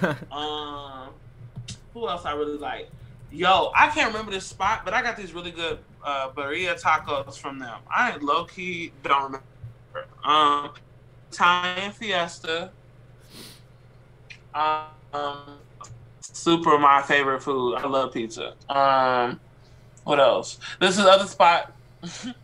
else I really like? Yo, I can't remember this spot, but I got these really good birria tacos from them. I low-key don't remember. Italian Fiesta. Super my favorite food. I love pizza. What else? This is the other spot,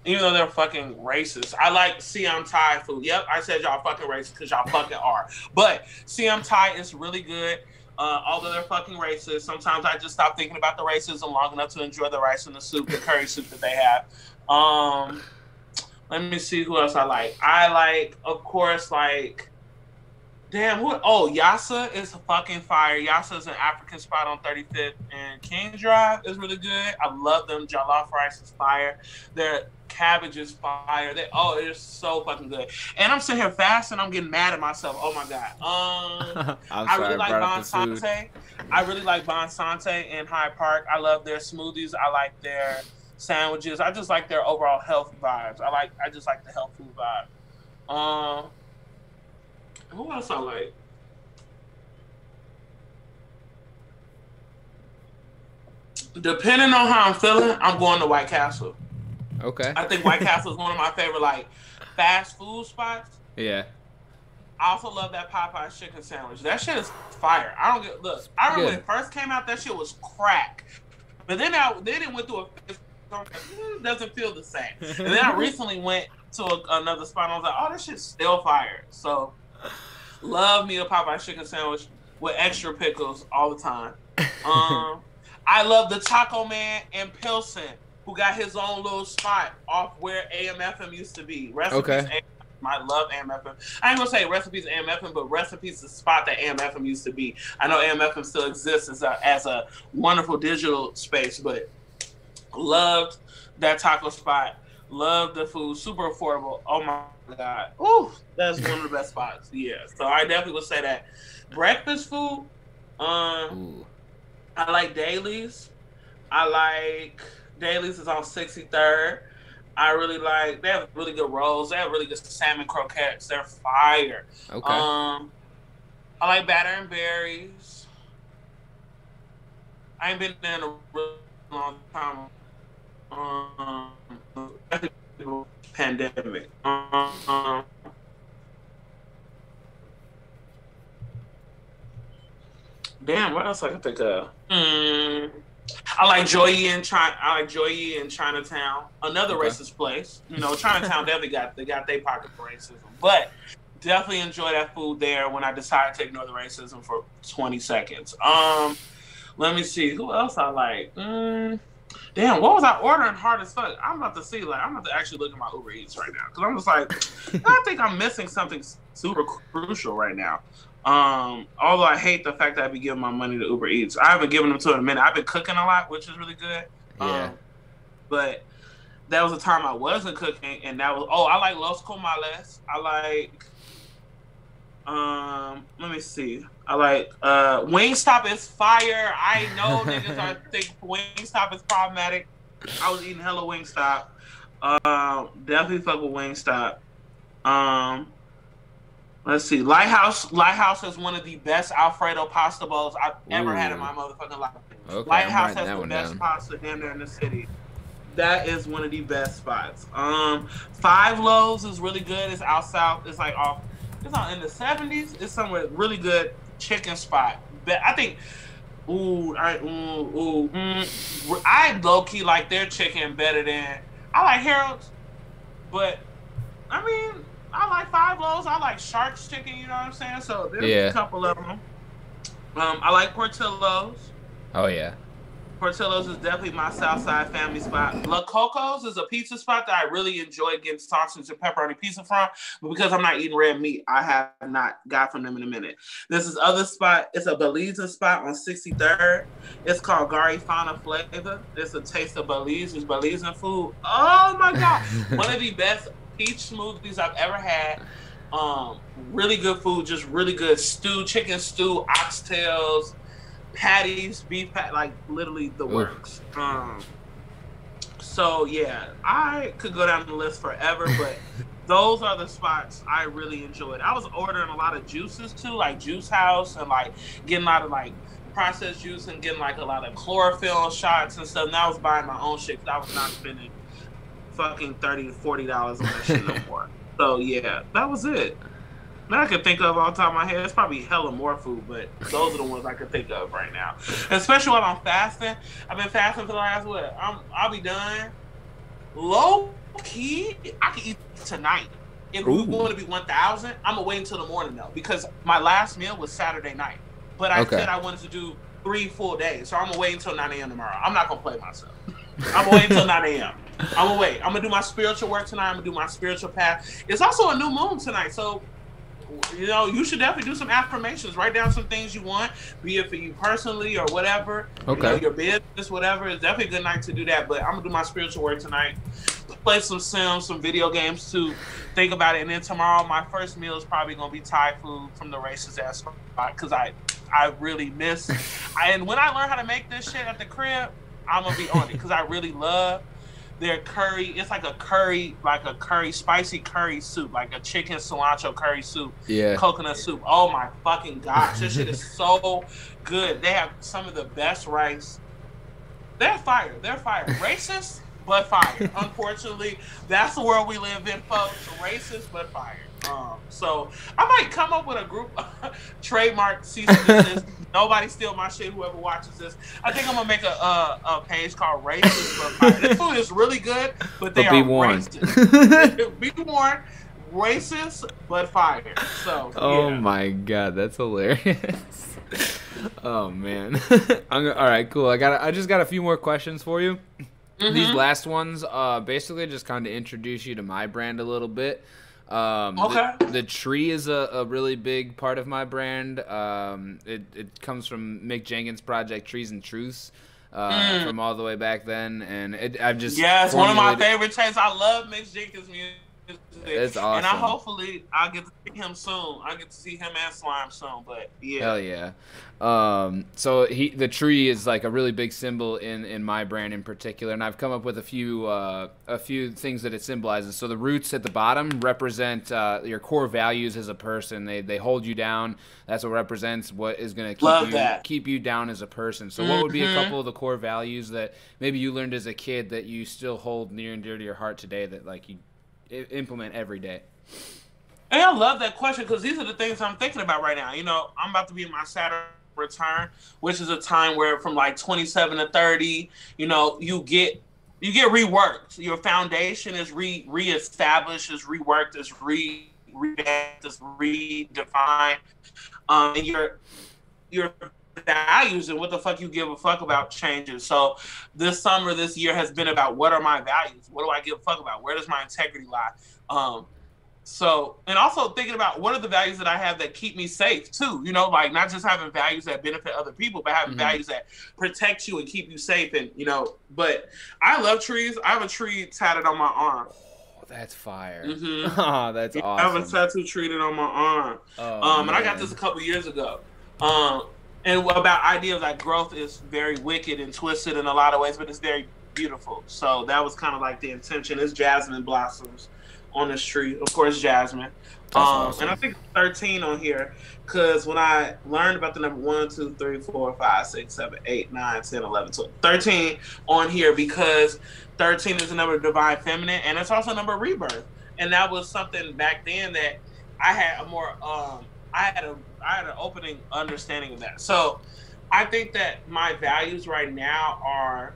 even though they're fucking racist. I like Siam Thai food. Yep, I said y'all fucking racist because y'all fucking are. But Siam Thai is really good. Although they're fucking racist, sometimes I just stop thinking about the racism long enough to enjoy the rice and the soup, the curry soup that they have. Let me see who else I like. I like, of course, like, Yassa is fucking fire. Yassa is an African spot on 35th and King Drive. Is really good. I love them. Jollof rice is fire. Their cabbage is fire. It is so fucking good. And I'm sitting here fasting. I'm getting mad at myself. Oh my god. I really like Bon Sante. I really like Bon Sante in Hyde Park. I love their smoothies. I like their sandwiches. I just like their overall health vibes. I just like the health food vibe. Who else I like? Depending on how I'm feeling, I'm going to White Castle. Okay. I think White Castle is one of my favorite, like, fast food spots. Yeah. I also love that Popeye's chicken sandwich. That shit is fire. I remember when it first came out, that shit was crack. But then it went through a phase. It doesn't feel the same. And then I recently went to another spot and I was like, oh, that shit's still fire. So, love me a Popeye's chicken sandwich with extra pickles all the time. I love the Taco Man in Pilsen, who got his own little spot off where AMFM used to be. Recipes I love AMFM. I ain't gonna say recipes AMFM, but recipes the spot that AMFM used to be. I know AMFM still exists as a wonderful digital space, but loved that taco spot. Loved the food. Super affordable. Oh my god. Ooh, that's one of the best spots. Yeah. So I definitely would say that. Breakfast food. I like Dailies. Dailies is on 63rd. They have really good rolls. They have really good salmon croquettes. They're fire. Okay. I like Batter and Berries. I ain't been there in a really long time. Pandemic. Damn, what else I can think of? I like Joyi in Chinatown. Another racist place. You know, Chinatown definitely got their pocket for racism. But definitely enjoy that food there when I decide to ignore the racism for 20 seconds. Let me see. Who else I like? Damn, what was I ordering hard as fuck? I'm about to actually look at my Uber Eats right now. Because I'm just like, I think I'm missing something super crucial right now. Although I hate the fact that I be giving my money to Uber Eats. I haven't given them to it in a minute. I've been cooking a lot, which is really good. Yeah. But that was a time I wasn't cooking, and I like Los Comales. I like, let me see. I like, Wingstop is fire. I know niggas are think Wingstop is problematic. I was eating hella Wingstop. Definitely fuck with Wingstop. Let's see. Lighthouse is one of the best Alfredo pasta bowls I've ever had in my motherfucking life. Okay, Lighthouse has the best pasta damn near in the city. That is one of the best spots. Five Loaves is really good. It's out south. It's like off. It's on in the 70s. It's somewhere really good chicken spot. But I think. I low key like their chicken better than I like Harold's. But I mean, I like Five Loaves. I like Shark's chicken. You know what I'm saying? So there's a couple of them. I like Portillo's. Oh yeah. Portillo's is definitely my Southside family spot. La Coco's is a pizza spot that I really enjoy getting sausage and pepperoni pizza from, but because I'm not eating red meat, I have not got from them in a minute. There's this other spot. It's a Belizean spot on 63rd. It's called Garifuna Flavor. It's a taste of Belize. It's Belizean food. Oh my God. One of the best peach smoothies I've ever had. Really good food, just really good stew, chicken stew, oxtails, patties, beef pat, like literally the works. So yeah, I could go down the list forever, but those are the spots I really enjoyed. I was ordering a lot of juices too, like Juice House, and like getting a lot of like processed juice and getting like a lot of chlorophyll shots and stuff. Now I was buying my own shit because I was not spending fucking $30 to $40 on that shit no more. So yeah, that was it. That I could think of all the top of my head. It's probably hella more food, but those are the ones I could think of right now. Especially while I'm fasting. I've been fasting for the last I'll be done. Low key, I can eat tonight. If we want to be 1,000, I'm gonna wait until the morning though, because my last meal was Saturday night. But I said I wanted to do 3 full days, so I'm gonna wait until 9 a.m. tomorrow. I'm not gonna play myself. I'm gonna wait until 9 a.m. I'm gonna wait. I'm gonna do my spiritual work tonight. I'm gonna do my spiritual path. It's also a new moon tonight, so you know, you should definitely do some affirmations. Write down some things you want, be it for you personally or whatever. Okay. You know, your business, whatever. It's definitely a good night to do that. But I'm gonna do my spiritual work tonight. Play some Sims, some video games to think about it. And then tomorrow, my first meal is probably gonna be Thai food from the racist ass spot because I really miss. And when I learn how to make this shit at the crib, I'm gonna be on it because I really love their curry. It's like a curry, spicy curry soup, like a chicken cilantro curry soup, coconut soup. Oh my fucking gosh, this shit is so good. They have some of the best rice. They're fire. Racist, but fire. Unfortunately, that's the world we live in, folks. Racist, but fire. So I might come up with a group trademark cease and desist. Nobody steal my shit. Whoever watches this, I think I'm gonna make a page called Racist But Fire. This food is really good, but they are racist. Be warned, racist but fire. So oh my God, that's hilarious. Oh man. All right, cool. I just got a few more questions for you. These last ones basically just kind of introduce you to my brand a little bit. The tree is a really big part of my brand. It comes from Mick Jenkins' project Trees and Truths from all the way back then, and I've just it's one of my favorite tastes. I love Mick Jenkins' music. It's awesome. And I'll get to see him soon. I get to see him and Slime soon. But yeah, hell yeah. So the tree is like a really big symbol in my brand in particular, and I've come up with a few things that it symbolizes. So the roots at the bottom represent your core values as a person. They hold you down. That's what represents what is going to keep you down as a person. So what would be a couple of the core values that maybe you learned as a kid that you still hold near and dear to your heart today that like you implement every day? Hey, I love that question because these are the things I'm thinking about right now. You know, I'm about to be in my Saturn return, which is a time where from like 27 to 30, you know, you get reworked. Your foundation is reestablished, is reworked, is revamped, is redefined, and your values and what the fuck you give a fuck about changes. So this summer, this year has been about what are my values? What do I give a fuck about? Where does my integrity lie? And also thinking about what are the values that I have that keep me safe too, you know, like not just having values that benefit other people, but having values that protect you and keep you safe. And, you know, but I love trees. I have a tree tatted on my arm. Oh, that's fire. Oh, that's awesome. I have a tattoo treated on my arm. And I got this a couple years ago. And about ideas like growth is very wicked and twisted in a lot of ways, but it's very beautiful. So that was kind of like the intention. It's jasmine blossoms on the street. Of course, Jasmine. Awesome. And I think 13 on here because when I learned about the number 1, 2, 3, 4, 5, 6, 7, 8, 9, 10, 11, 12, 13 on here because 13 is the number of divine feminine and it's also a number of rebirth. And that was something back then that I had a more I had an opening understanding of that. So I think that my values right now are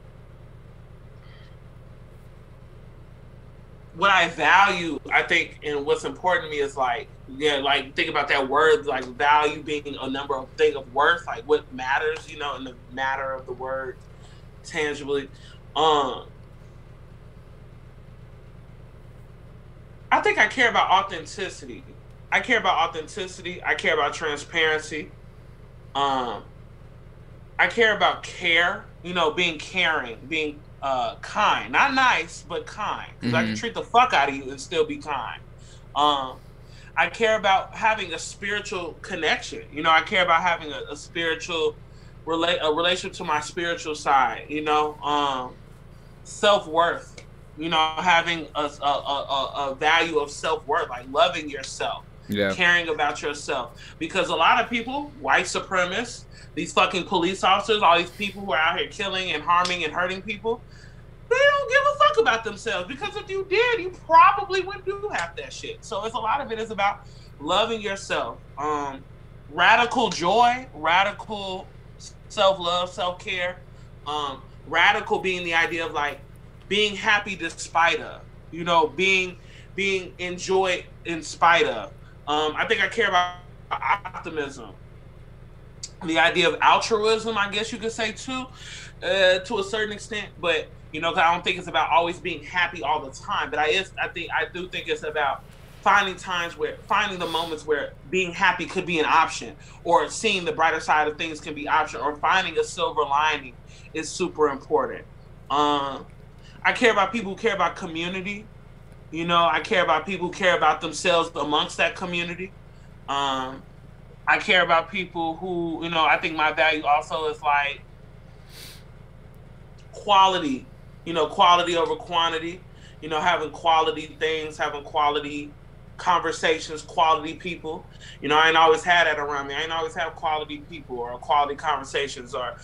what I value, I think, and what's important to me is like think about that word, like value being a number of thing of worth, like what matters, in the matter of the word tangibly. I think I care about authenticity. I care about transparency. I care about care, being caring, being kind. Not nice, but kind. Because I can treat the fuck out of you and still be kind. I care about having a spiritual connection. I care about having a spiritual relationship to my spiritual side. Self-worth. Having a value of self-worth, like loving yourself, caring about yourself. Because a lot of people, white supremacists, these fucking police officers, all these people who are out here killing and harming and hurting people, they don't give a fuck about themselves. Because if you did, you probably wouldn't do half that shit. So it's a lot of it is about loving yourself. Radical joy, radical self-love, self-care. Radical being the idea of like being happy despite of, being enjoyed in spite of. I think I care about optimism. The idea of altruism, I guess you could say too, to a certain extent. But cause I don't think it's about always being happy all the time. But I do think it's about finding the moments where being happy could be an option, or seeing the brighter side of things can be option, or finding a silver lining is super important. I care about people who care about community. I care about people who care about themselves amongst that community. I care about people who, I think my value also is like quality, quality over quantity, having quality things, having quality conversations, quality people. I ain't always had that around me. I ain't always have quality people or quality conversations or,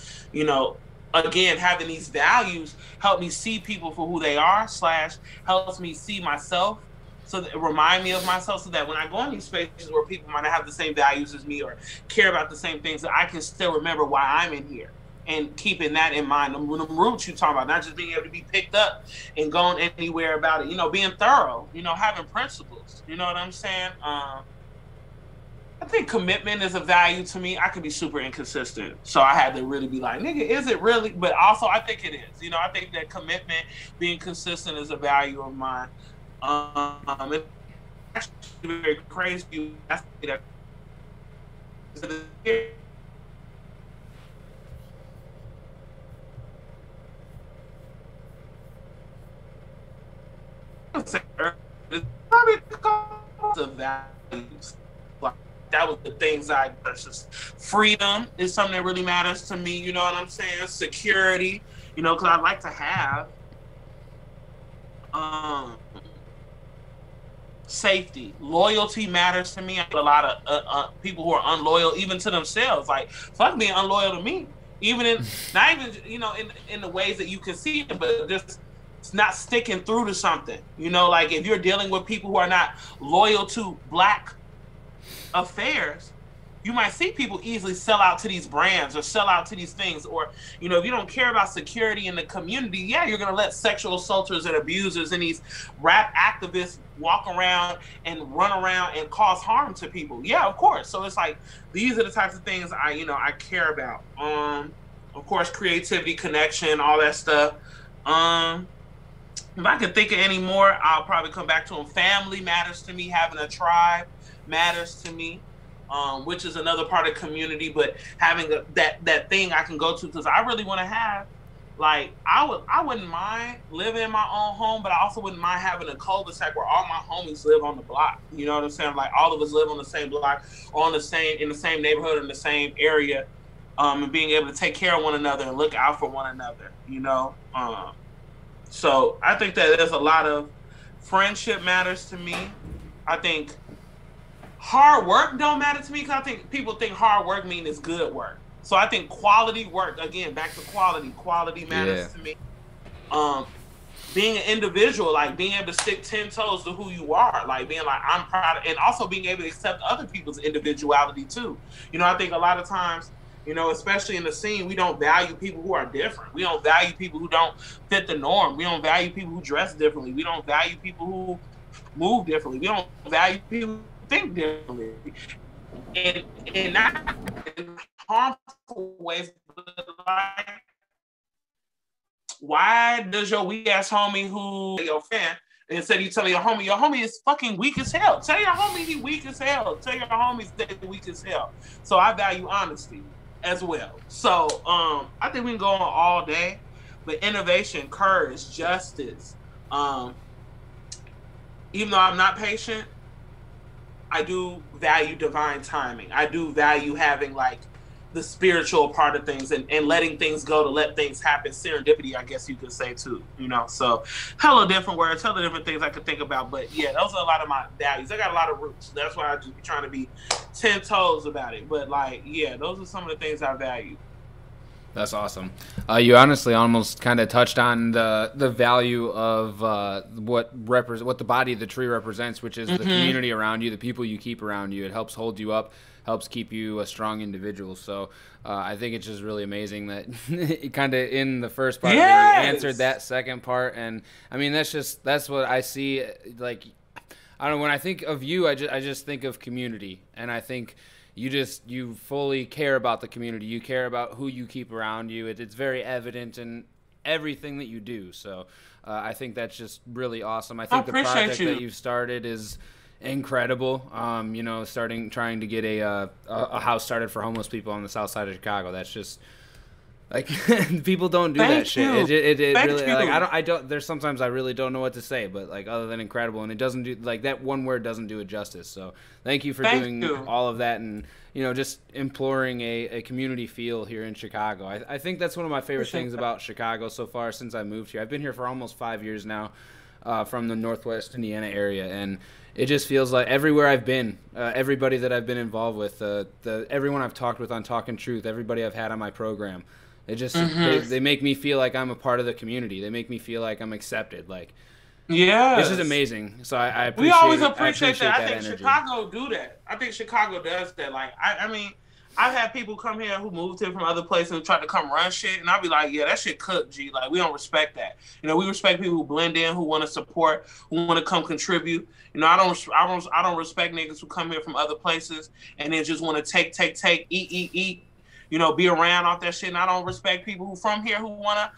again, having these values help me see people for who they are, / helps me see myself, so that remind me of myself, so that when I go in these spaces where people might not have the same values as me or care about the same things, that I can still remember why I'm in here and keeping that in mind. The roots you talk about, not just being able to be picked up and going anywhere about it, being thorough, having principles, you know what I'm saying? I think commitment is a value to me. I could be super inconsistent. So I had to really be like, nigga, is it really? But also I think it is. I think that commitment, being consistent is a value of mine. It's actually very crazy. The values. That was the things just freedom is something that really matters to me. You know what I'm saying? Security, because I like to have safety. Loyalty matters to me. I have a lot of people who are unloyal, even to themselves. Like, fuck being unloyal to me. Even in, not even, in the ways that you can see it, but just not sticking through to something. Like if you're dealing with people who are not loyal to Black affairs, you might see people easily sell out to these brands or sell out to these things, or if you don't care about security in the community, you're gonna let sexual assaulters and abusers and these rap activists walk around and run around and cause harm to people. Of course. So it's like these are the types of things I care about. Of course, creativity, connection, all that stuff. If I can think of any more, I'll probably come back to them. Family matters to me. Having a tribe matters to me, which is another part of community. But having that thing I can go to, because I really want to have, like, I wouldn't mind living in my own home, but I also wouldn't mind having a cul-de-sac where all my homies live on the block. You know what I'm saying? Like all of us live on the same block, or in the same neighborhood, in the same area, and being able to take care of one another and look out for one another. So I think that there's a lot of friendship matters to me. I think hard work don't matter to me because I think people think hard work means it's good work. So I think quality work, again, back to quality. Quality matters to me. Being an individual, like being able to stick 10 toes to who you are, like being like, I'm proud, and also being able to accept other people's individuality too. You know, I think a lot of times, you know, especially in the scene, we don't value people who are different. We don't value people who don't fit the norm. We don't value people who dress differently. We don't value people who move differently. We don't value people who think differently. And not in harmful ways, but like, why does your weak ass homie who your fan instead you tell your homie is fucking weak as hell? Tell your homie he weak as hell. Tell your homies they weak as hell. So I value honesty as well. So I think we can go on all day, but innovation, courage, justice. Even though I'm not patient, I do value divine timing. I do value having like the spiritual part of things and letting things go to let things happen. Serendipity, I guess you could say too, you know? So hella different words, hella different things I could think about. But yeah, those are a lot of my values. I got a lot of roots. That's why I just be trying to be 10 toes about it. But like, yeah, those are some of the things I value. That's awesome. You honestly almost kind of touched on the value of what the body of the tree represents, which is the community around you, the people you keep around you. It helps hold you up, helps keep you a strong individual. So I think it's just really amazing that kind of in the first part you answered that second part. And I mean, that's what I see. Like, I don't know, when I think of you, I just think of community, and I think you fully care about the community. You care about who you keep around you. It's very evident in everything that you do. So I think that's just really awesome. I think the project that you've started is incredible. You know, trying to get a house started for homeless people on the south side of Chicago. That's just like people don't do that shit. It really like I don't. There's sometimes I really don't know what to say, but like other than incredible, and it doesn't do like that one word doesn't do it justice. So thank you for doing all of that, and you know, just imploring a community feel here in Chicago. I think that's one of my favorite things about Chicago so far since I moved here. I've been here for almost 5 years now, from the Northwest Indiana area, and it just feels like everywhere I've been, everybody that I've been involved with, everyone I've talked with on Talkin' Truth, everybody I've had on my program. They just they make me feel like I'm a part of the community. They make me feel like I'm accepted. Like, yeah, this is amazing. So I appreciate. We always appreciate that. I think energy. Chicago do that. I think Chicago does that. Like, I mean, I've had people come here who moved here from other places and tried to come run shit, and I'll be like, yeah, that shit cooked, G. Like, we don't respect that. You know, we respect people who blend in, who want to support, who want to come contribute. You know, I don't respect niggas who come here from other places and then just want to take, eat. You know, be around off that shit. And I don't respect people who from here who want to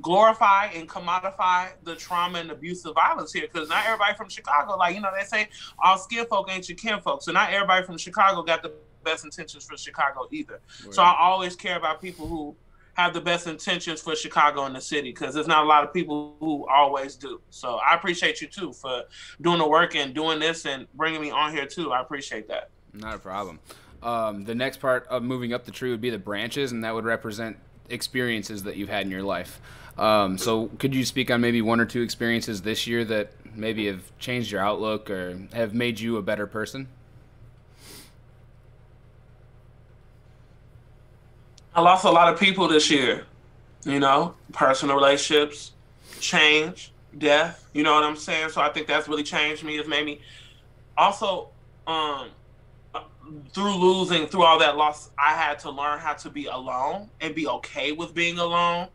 glorify and commodify the trauma and abuse of violence here. Because not everybody from Chicago, like, you know, they say all skin folk ain't your kin folk. So not everybody from Chicago got the best intentions for Chicago either. Right. So I always care about people who have the best intentions for Chicago and the city, because there's not a lot of people who always do. So I appreciate you too for doing the work and doing this and bringing me on here too. I appreciate that. Not a problem. The next part of moving up the tree would be the branches, and that would represent experiences that you've had in your life. So could you speak on maybe one or two experiences this year that maybe have changed your outlook or have made you a better person? I lost a lot of people this year, you know, personal relationships, change, death, you know what I'm saying? So I think that's really changed me. It's made me also, through all that loss, I had to learn how to be alone and be okay with being alone.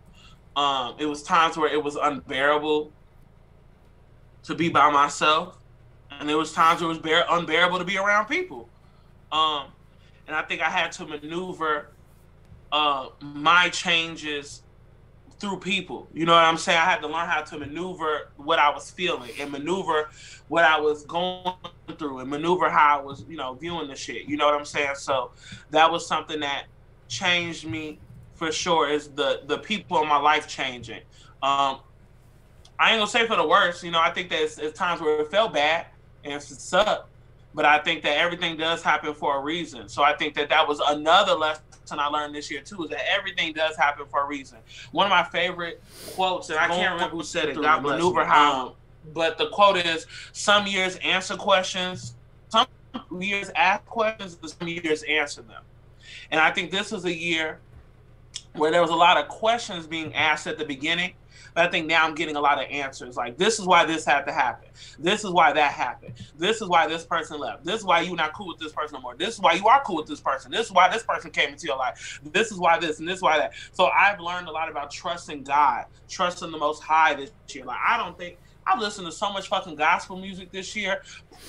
It was times where it was unbearable to be by myself, and there was times where it was unbearable to be around people. And I think I had to maneuver my changes through people. You know what I'm saying? I had to learn how to maneuver what I was feeling and maneuver what I was going through and maneuver how I was, you know, viewing the shit. You know what I'm saying? So that was something that changed me for sure, is the people in my life changing. I ain't gonna say for the worst. You know, I think that it's times where it felt bad and it sucked, but I think that everything does happen for a reason. So I think that was another lesson I learned this year too, is that everything does happen for a reason. One of my favorite quotes, and I can't remember who said it, God bless maneuver how but the quote is, some years answer questions, some years ask questions, and some years answer them. And I think this was a year where there was a lot of questions being asked at the beginning, but I think now I'm getting a lot of answers. Like, this is why this had to happen. This is why that happened. This is why this person left. This is why you're not cool with this person no more. This is why you are cool with this person. This is why this person came into your life. This is why this and this is why that. So I've learned a lot about trusting God, trusting the Most High this year. Like, I've listened to so much fucking gospel music this year.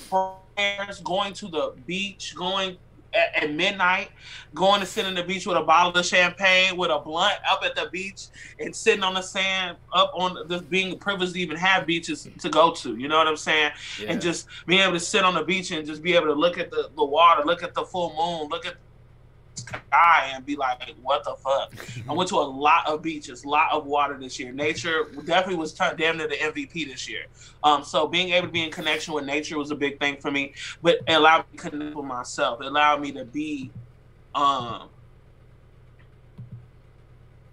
Prayers, going to the beach, going at midnight, going to sit on the beach with a bottle of champagne, with a blunt up at the beach, and sitting on the sand, up on this, being privileged to even have beaches to go to. You know what I'm saying? Yeah. And just being able to sit on the beach and just be able to look at the water, look at the full moon, look at the sky, and be like, what the fuck? I went to a lot of beaches, a lot of water this year. Nature definitely was damn near the MVP this year. So being able to be in connection with nature was a big thing for me, but it allowed me to connect with myself. It allowed me to be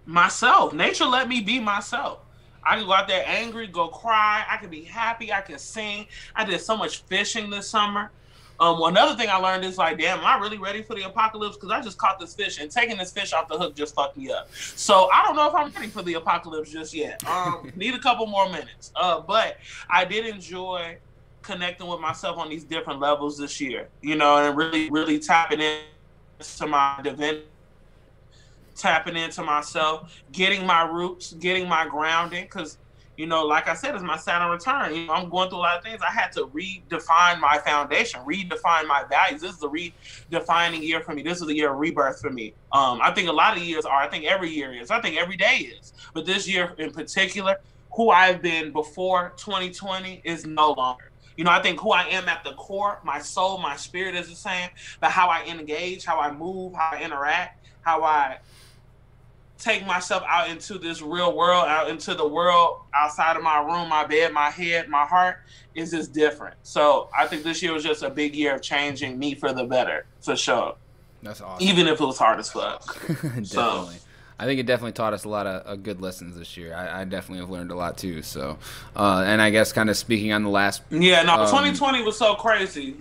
myself. Nature let me be myself. I can go out there angry, go cry. I can be happy. I can sing. I did so much fishing this summer. Another thing I learned is like, damn, am I really ready for the apocalypse? Because I just caught this fish, and taking this fish off the hook just fucked me up. So I don't know if I'm ready for the apocalypse just yet. Need a couple more minutes. But I did enjoy connecting with myself on these different levels this year, you know, and really, really tapping into my divinity, tapping into myself, getting my roots, getting my grounding, because, you know, like I said, it's my Saturn return. You know, I'm going through a lot of things. I had to redefine my foundation, redefine my values. This is a redefining year for me. This is a year of rebirth for me. I think a lot of years are. I think every year is. I think every day is. But this year in particular, who I've been before 2020 is no longer. You know, I think who I am at the core, my soul, my spirit is the same. But how I engage, how I move, how I interact, how I take myself out into this real world, out into the world outside of my room, my bed, my head, my heart is just different. So I think this year was just a big year of changing me for the better, for sure. That's awesome. Even if it was hard as fuck. Definitely. So, I think it definitely taught us a lot of good lessons this year. I definitely have learned a lot too. So, and I guess kind of speaking on the last. Yeah, no, 2020 was so crazy.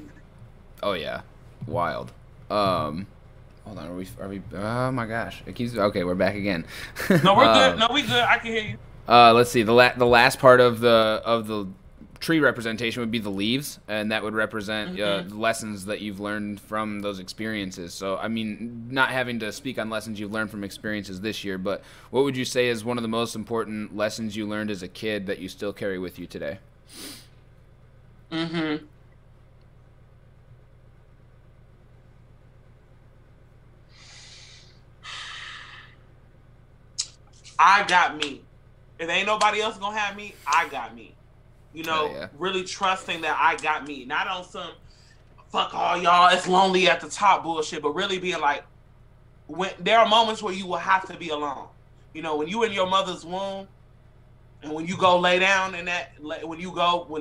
Oh yeah, wild. Hold on, are we? Oh my gosh, it keeps. Okay, we're back again. No, we're good. No, we good. I can hear you. Let's see. The last part of the tree representation would be the leaves, and that would represent lessons that you've learned from those experiences. So, I mean, not having to speak on lessons you've learned from experiences this year, but what would you say is one of the most important lessons you learned as a kid that you still carry with you today? I got me. If ain't nobody else gonna have me, I got me. You know, really trusting that I got me. Not on some fuck all y'all, it's lonely at the top bullshit, but really being like, when there are moments where you will have to be alone. You know, when you in your mother's womb, and when you go lay down in that, when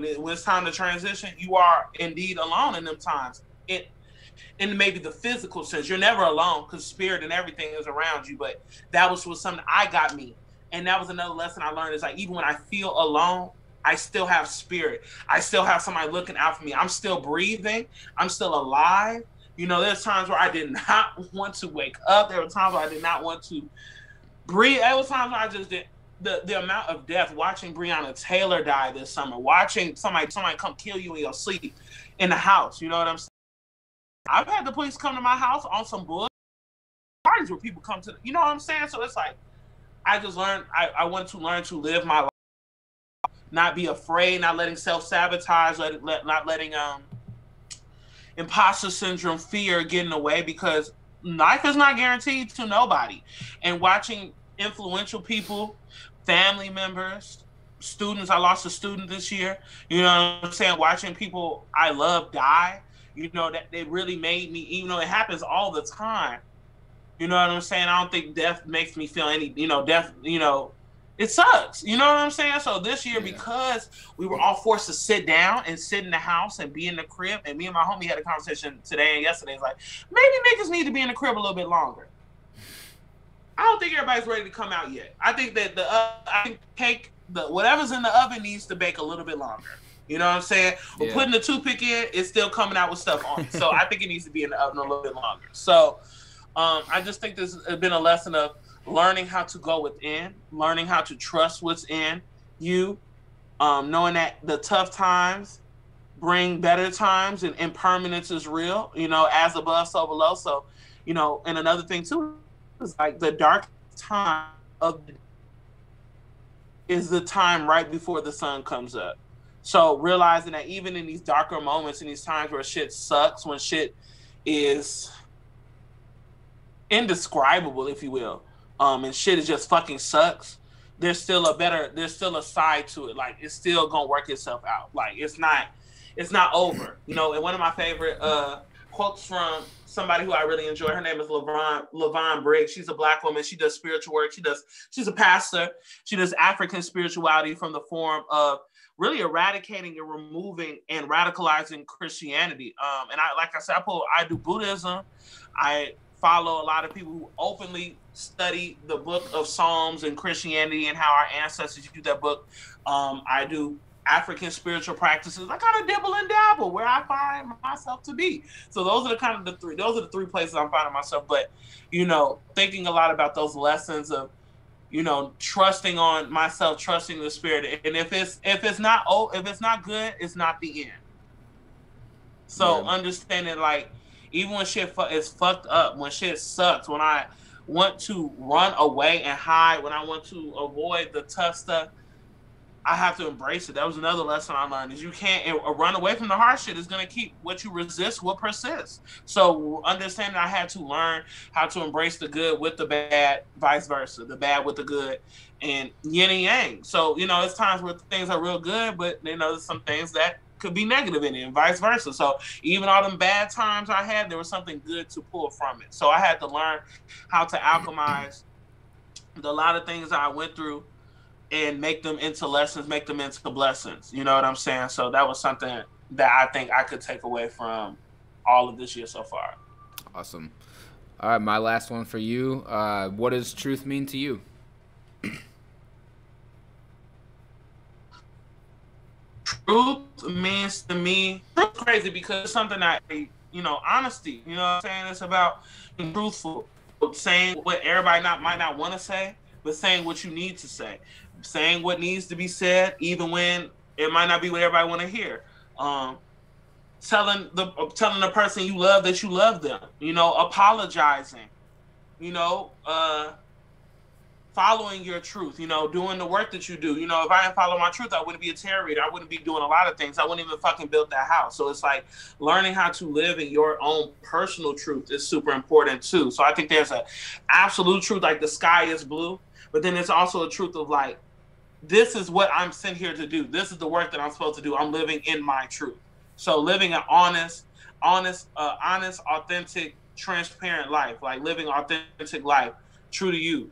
it's time to transition, you are indeed alone in them times. In maybe the physical sense, you're never alone because spirit and everything is around you. But that was something I got me, and that was another lesson I learned. Is like, even when I feel alone, I still have spirit. I still have somebody looking out for me. I'm still breathing. I'm still alive. You know, there's times where I did not want to wake up. There were times where I did not want to breathe. There were times where I just did. The amount of death, watching Breonna Taylor die this summer, watching somebody come kill you in your sleep in the house. You know what I'm saying? I've had the police come to my house on some bullshit parties where people come to, you know what I'm saying? So it's like, I just learned, I want to learn to live my life, not be afraid, not letting self-sabotage, not letting imposter syndrome, fear get in the way, because life is not guaranteed to nobody. And watching influential people, family members, students, I lost a student this year, you know what I'm saying? Watching people I love die. You know, that it really made me, even though it happens all the time, you know what I'm saying? I don't think death makes me feel any, death, it sucks. You know what I'm saying? So this year, because we were all forced to sit down and sit in the house and be in the crib, and me and my homie had a conversation today and yesterday. It's like, maybe niggas need to be in the crib a little bit longer. I don't think everybody's ready to come out yet. I think that whatever's in the oven needs to bake a little bit longer. You know what I'm saying? We're putting the toothpick in, it's still coming out with stuff on it. So I think it needs to be in the oven a little bit longer. So I just think this has been a lesson of learning how to go within, learning how to trust what's in you, knowing that the tough times bring better times, and impermanence is real, you know, as above, so below. So, you know, and another thing too is like the dark time of is the time right before the sun comes up. So realizing that even in these darker moments, in these times where shit sucks, when shit is indescribable, if you will, and shit is just fucking sucks, there's still a side to it. Like, it's still gonna work itself out. Like, it's not over, you know. And one of my favorite quotes from somebody who I really enjoy, her name is LaVon Briggs. She's a Black woman. She does spiritual work. She's a pastor. She does African spirituality from the form of really eradicating and removing and radicalizing Christianity. And like I said, I do Buddhism. I follow a lot of people who openly study the book of Psalms and Christianity and how our ancestors used that book. I do African spiritual practices. I kind of dibble and dabble where I find myself to be. So those are the three places I'm finding myself. But, you know, thinking a lot about those lessons of, you know, trusting on myself, trusting the spirit. And if it's not good, it's not the end. So understanding, like, even when shit is fucked up, when shit sucks, when I want to run away and hide, when I want to avoid the tough stuff, I have to embrace it. That was another lesson I learned, is you can't run away from the hard shit. Is going to keep what you resist will persist. So understanding I had to learn how to embrace the good with the bad, vice versa, the bad with the good, and yin and yang. So, you know, it's times where things are real good, but, you know, there's some things that could be negative in it, and vice versa. So even all them bad times I had, there was something good to pull from it. So I had to learn how to alchemize a lot of things I went through and make them into lessons, make them into blessings. You know what I'm saying? So that was something that I think I could take away from all of this year so far. Awesome. All right, my last one for you. What does truth mean to you? Truth means to me, truth is crazy because it's something that, you know, honesty, you know what I'm saying? It's about being truthful, saying what everybody might not want to say, but saying what you need to say, saying what needs to be said, even when it might not be what everybody want to hear. Telling the person you love that you love them, you know, apologizing, you know, following your truth, you know, doing the work that you do. You know, if I didn't follow my truth, I wouldn't be a terror reader. I wouldn't be doing a lot of things. I wouldn't even fucking build that house. So it's like learning how to live in your own personal truth is super important too. So I think there's an absolute truth, like the sky is blue, but then there's also a truth of like, this is what I'm sent here to do. This is the work that I'm supposed to do. I'm living in my truth. So living an honest, authentic, transparent life, like living authentic life, true to you.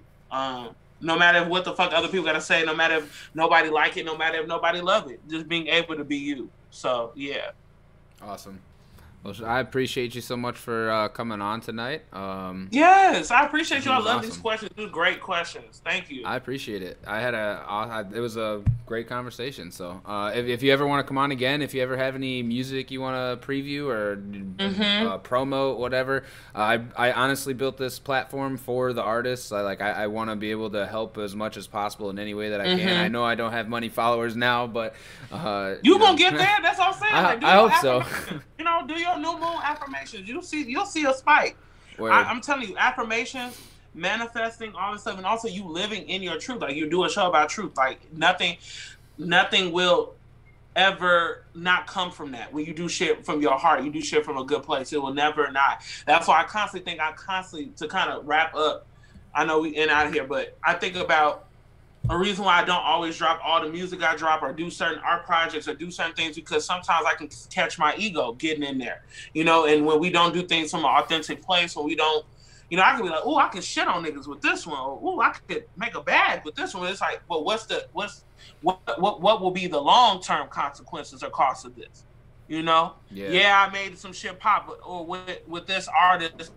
No matter what the fuck other people gotta say, no matter if nobody like it, no matter if nobody love it, just being able to be you. So yeah. Awesome. Well, I appreciate you so much for coming on tonight. Yes, I appreciate you. I love awesome. These questions. These are great questions. Thank you. I appreciate it. It was a great conversation. So if you ever want to come on again, if you ever have any music you want to preview or promote, whatever, I honestly built this platform for the artists. I want to be able to help as much as possible in any way that I can. I know I don't have many followers now, but you gonna get there. That's all I'm saying. I hope so. You know, do your new moon affirmations. You'll see a spike. I'm telling you, affirmations, manifesting, all this stuff, and also you living in your truth. Like, you do a show about truth. Like, nothing will ever not come from that. When you do shit from your heart, you do shit from a good place. It will never not. That's why I constantly to kind of wrap up. I know we in out of here, but I think about a reason why I don't always drop all the music I drop or do certain art projects or do certain things, because sometimes I can catch my ego getting in there, you know, and when we don't do things from an authentic place, when we don't, you know, I can be like, oh, I can shit on niggas with this one, or oh, I could make a bag with this one. It's like, but what will be the long-term consequences or cost of this? You know? Yeah, I made some shit pop, but or with this artist,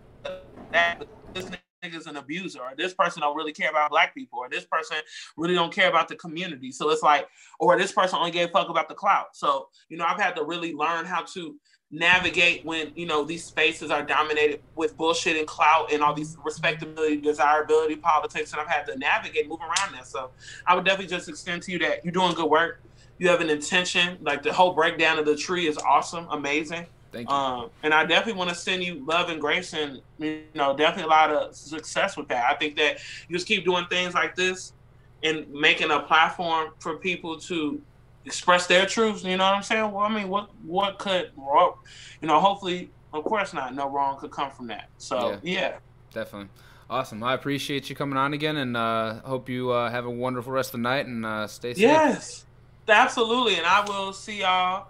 that this nigga's an abuser, or this person don't really care about black people, or this person really don't care about the community. So it's like, or this person only gave a fuck about the clout. So, you know, I've had to really learn how to navigate when, you know, these spaces are dominated with bullshit and clout and all these respectability, desirability politics, and I've had to navigate, move around that. So I would definitely just extend to you that you're doing good work. You have an intention. Like, the whole breakdown of the tree is awesome, amazing. Thank you. And I definitely want to send you love and grace, and, you know, definitely a lot of success with that. I think that you just keep doing things like this and making a platform for people to express their truths. You know what I'm saying? Well, I mean, what could, you know, hopefully, of course not, no wrong could come from that. So, yeah. Definitely. Awesome. I appreciate you coming on again, and hope you have a wonderful rest of the night, and stay safe. Yes, absolutely. And I will see y'all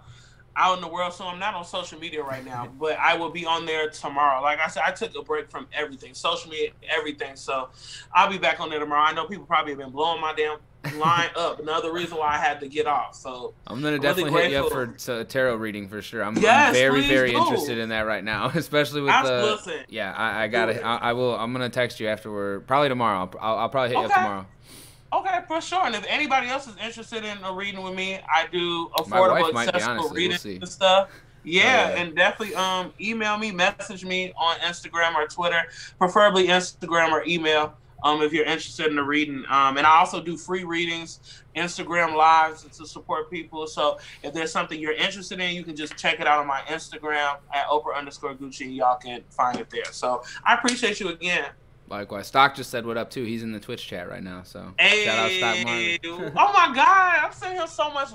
out in the world. So I'm not on social media right now, but I will be on there tomorrow. Like I said, I took a break from everything, social media, everything. So I'll be back on there tomorrow. I know people probably have been blowing my damn line up. Another reason why I had to get off. So I'm gonna definitely hit you up for a tarot reading for sure. I'm very interested in that right now, especially with the. Yeah, I got it. I will. I'm gonna text you afterward, probably tomorrow. I'll probably hit you up tomorrow. Okay, for sure. And if anybody else is interested in a reading with me, I do affordable, accessible readings and stuff. Yeah, and definitely email me, message me on Instagram or Twitter, preferably Instagram or email, if you're interested in the reading. And I also do free readings, Instagram lives to support people. So if there's something you're interested in, you can just check it out on my Instagram at Oprah_Gucci. Y'all can find it there. So I appreciate you again. Likewise. Stock just said what up, too. He's in the Twitch chat right now, so shout out Stock Marley. Oh, my God. I'm sending him so much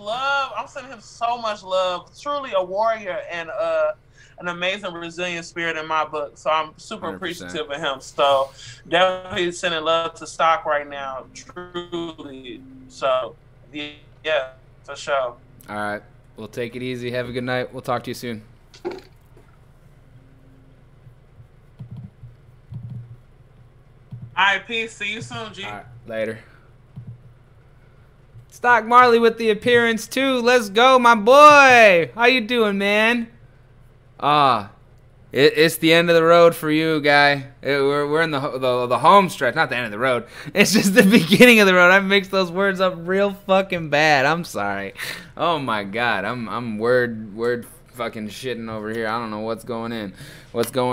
love. Truly a warrior and an amazing, resilient spirit in my book. So I'm super 100%. Appreciative of him. So definitely sending love to Stock right now. Truly. So, yeah, for sure. All right. We'll take it easy. Have a good night. We'll talk to you soon. All right, peace. See you soon, G. All right, later. Stock Marley with the appearance, too. Let's go, my boy. How you doing, man? It's the end of the road for you, guy. We're in the home stretch. Not the end of the road. It's just the beginning of the road. I mixed those words up real fucking bad. I'm sorry. Oh, my God. I'm word fucking shitting over here. I don't know what's going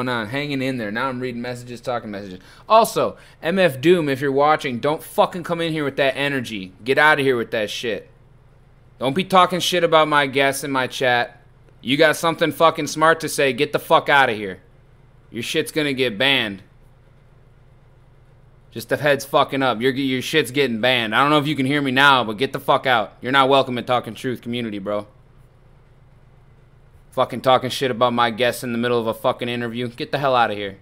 on. Hanging in there. Now I'm reading messages, talking messages. Also, MF Doom, if you're watching, don't fucking come in here with that energy. Get out of here with that shit. Don't be talking shit about my guests in my chat. You got something fucking smart to say, get the fuck out of here. Your shit's gonna get banned. Just the head's fucking up. Your shit's getting banned. I don't know if you can hear me now, but get the fuck out. You're not welcome in Talking Truth community, bro. Fucking talking shit about my guests in the middle of a fucking interview. Get the hell out of here.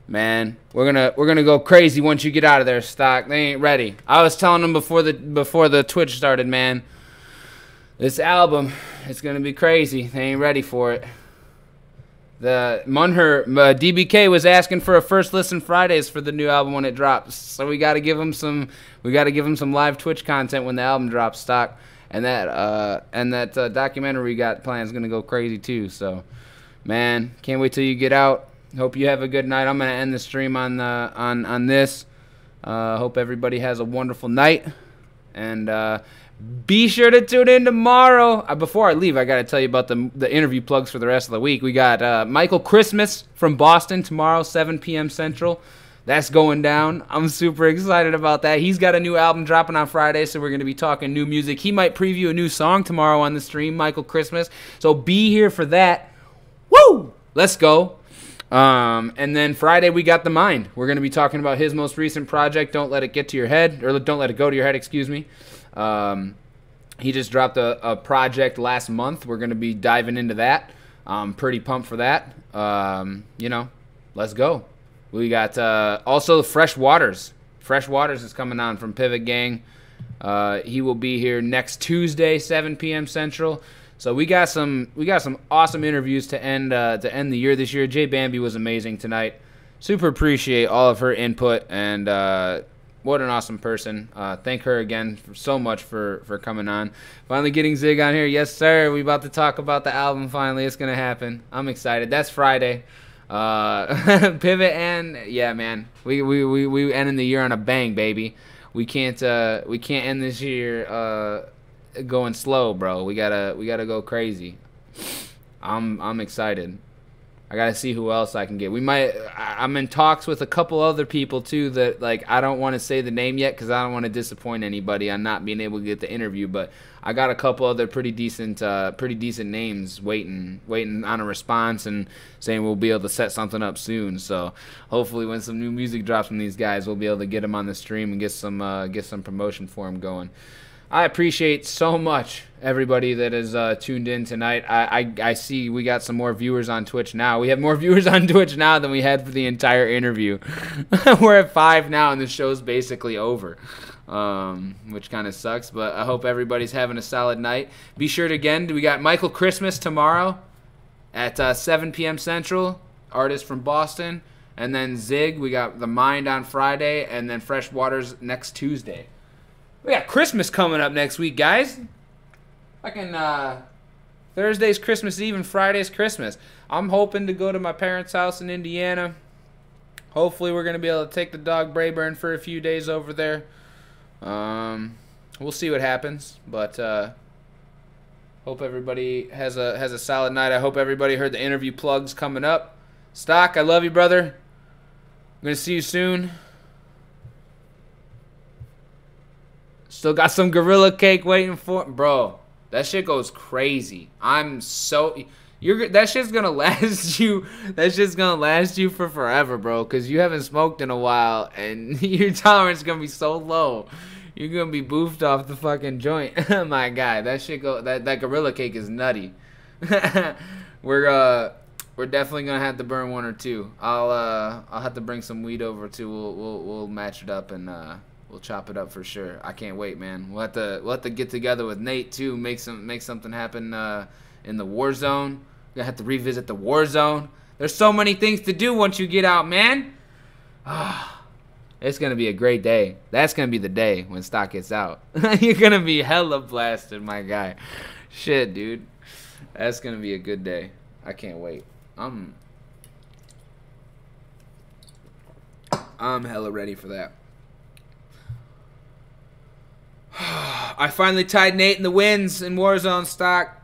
Man, we're gonna go crazy once you get out of there, Stock. They ain't ready. I was telling them before the Twitch started, man. This album, it's gonna be crazy. They ain't ready for it. The Munher DBK was asking for a first listen Fridays for the new album when it drops. So we gotta give him some live Twitch content when the album drops, Stock. And that documentary we got planned is gonna go crazy too. So, man, can't wait till you get out. Hope you have a good night. I'm gonna end the stream on this. Hope everybody has a wonderful night, and be sure to tune in tomorrow. Before I leave, I gotta tell you about the interview plugs for the rest of the week. We got Michael Christmas from Boston tomorrow, 7 p.m. Central. That's going down. I'm super excited about that. He's got a new album dropping on Friday, so we're going to be talking new music. He might preview a new song tomorrow on the stream, Michael Christmas. So be here for that. Woo! Let's go. And then Friday, we got The Mind. We're going to be talking about his most recent project, Don't Let It Get to Your Head, or Don't Let It Go to Your Head, excuse me. He just dropped a project last month. We're going to be diving into that. I'm pretty pumped for that. Let's go. We got also Fresh Waters. Fresh Waters is coming on from Pivot Gang. He will be here next Tuesday, 7 p.m. Central. So we got some awesome interviews to end the year this year. Jay Bambii was amazing tonight. Super appreciate all of her input, and what an awesome person. Thank her again so much for coming on. Finally getting Zig on here. Yes, sir. We about to talk about the album finally. It's going to happen. I'm excited. That's Friday. Pivot and yeah, man. We ending the year on a bang, baby. We can't end this year going slow, bro. We gotta go crazy. I'm excited. I gotta see who else I can get. I'm in talks with a couple other people too that like I don't want to say the name yet because I don't want to disappoint anybody on not being able to get the interview. But I got a couple other pretty decent names waiting on a response and saying we'll be able to set something up soon. So hopefully when some new music drops from these guys, we'll be able to get them on the stream and get some promotion for them going. I appreciate so much everybody that is tuned in tonight. I see we got some more viewers on Twitch now. We have more viewers on Twitch now than we had for the entire interview. We're at 5 now, and the show's basically over, which kind of sucks. But I hope everybody's having a solid night. Be sure to, again, we got Michael Christmas tomorrow at 7 p.m. Central, artist from Boston. And then Zig, we got The Mind on Friday, and then Fresh Waters next Tuesday. We got Christmas coming up next week, guys. Fucking Thursday's Christmas Eve and Friday's Christmas. I'm hoping to go to my parents' house in Indiana. Hopefully we're going to be able to take the dog Brayburn for a few days over there. We'll see what happens, but hope everybody has a solid night. I hope everybody heard the interview plugs coming up. Stock, I love you, brother. I'm going to see you soon. Still got some Gorilla Cake waiting for... Bro, that shit goes crazy. That shit's gonna last you... That shit's gonna last you for forever, bro. Because you haven't smoked in a while. And your tolerance is gonna be so low. You're gonna be boofed off the fucking joint. My guy, that shit that Gorilla Cake is nutty. We're definitely gonna have to burn one or two. I'll have to bring some weed over too. We'll match it up and... We'll chop it up for sure. I can't wait, man. We'll have to get together with Nate too. Make something happen in the war zone. We're gonna have to revisit the war zone. There's so many things to do once you get out, man. It's gonna be a great day. That's gonna be the day when Stock gets out. You're gonna be hella blasted, my guy. Shit, dude. That's gonna be a good day. I can't wait. I'm hella ready for that. I finally tied Nate in the wins in Warzone Stock.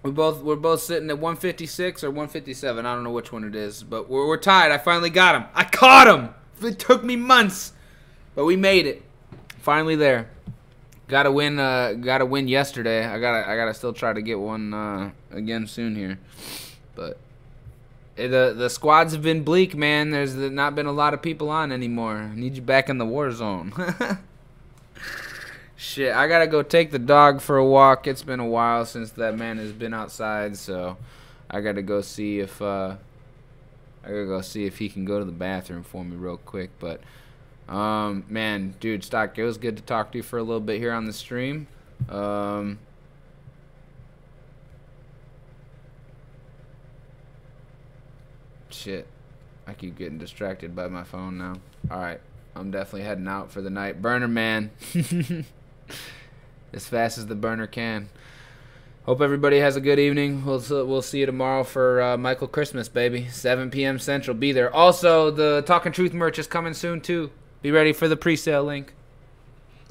We're both sitting at 156 or 157. I don't know which one it is, but we're tied. I finally got him. I caught him. It took me months, but we made it. Finally there. Got to win yesterday. I gotta still try to get one again soon here, but the squads have been bleak, man. There's not been a lot of people on anymore. I need you back in the war zone. Shit, I gotta go take the dog for a walk. It's been a while since that man has been outside, so I gotta go see if he can go to the bathroom for me real quick. But man, dude, Stock, it was good to talk to you for a little bit here on the stream. Shit, I keep getting distracted by my phone now. All right, I'm definitely heading out for the night. Burner, man. As fast as the burner can. Hope everybody has a good evening. We'll see you tomorrow for Michael Christmas, baby. 7 p.m. Central. Be there. Also, the Talkin' Truth merch is coming soon, too. Be ready for the pre-sale link.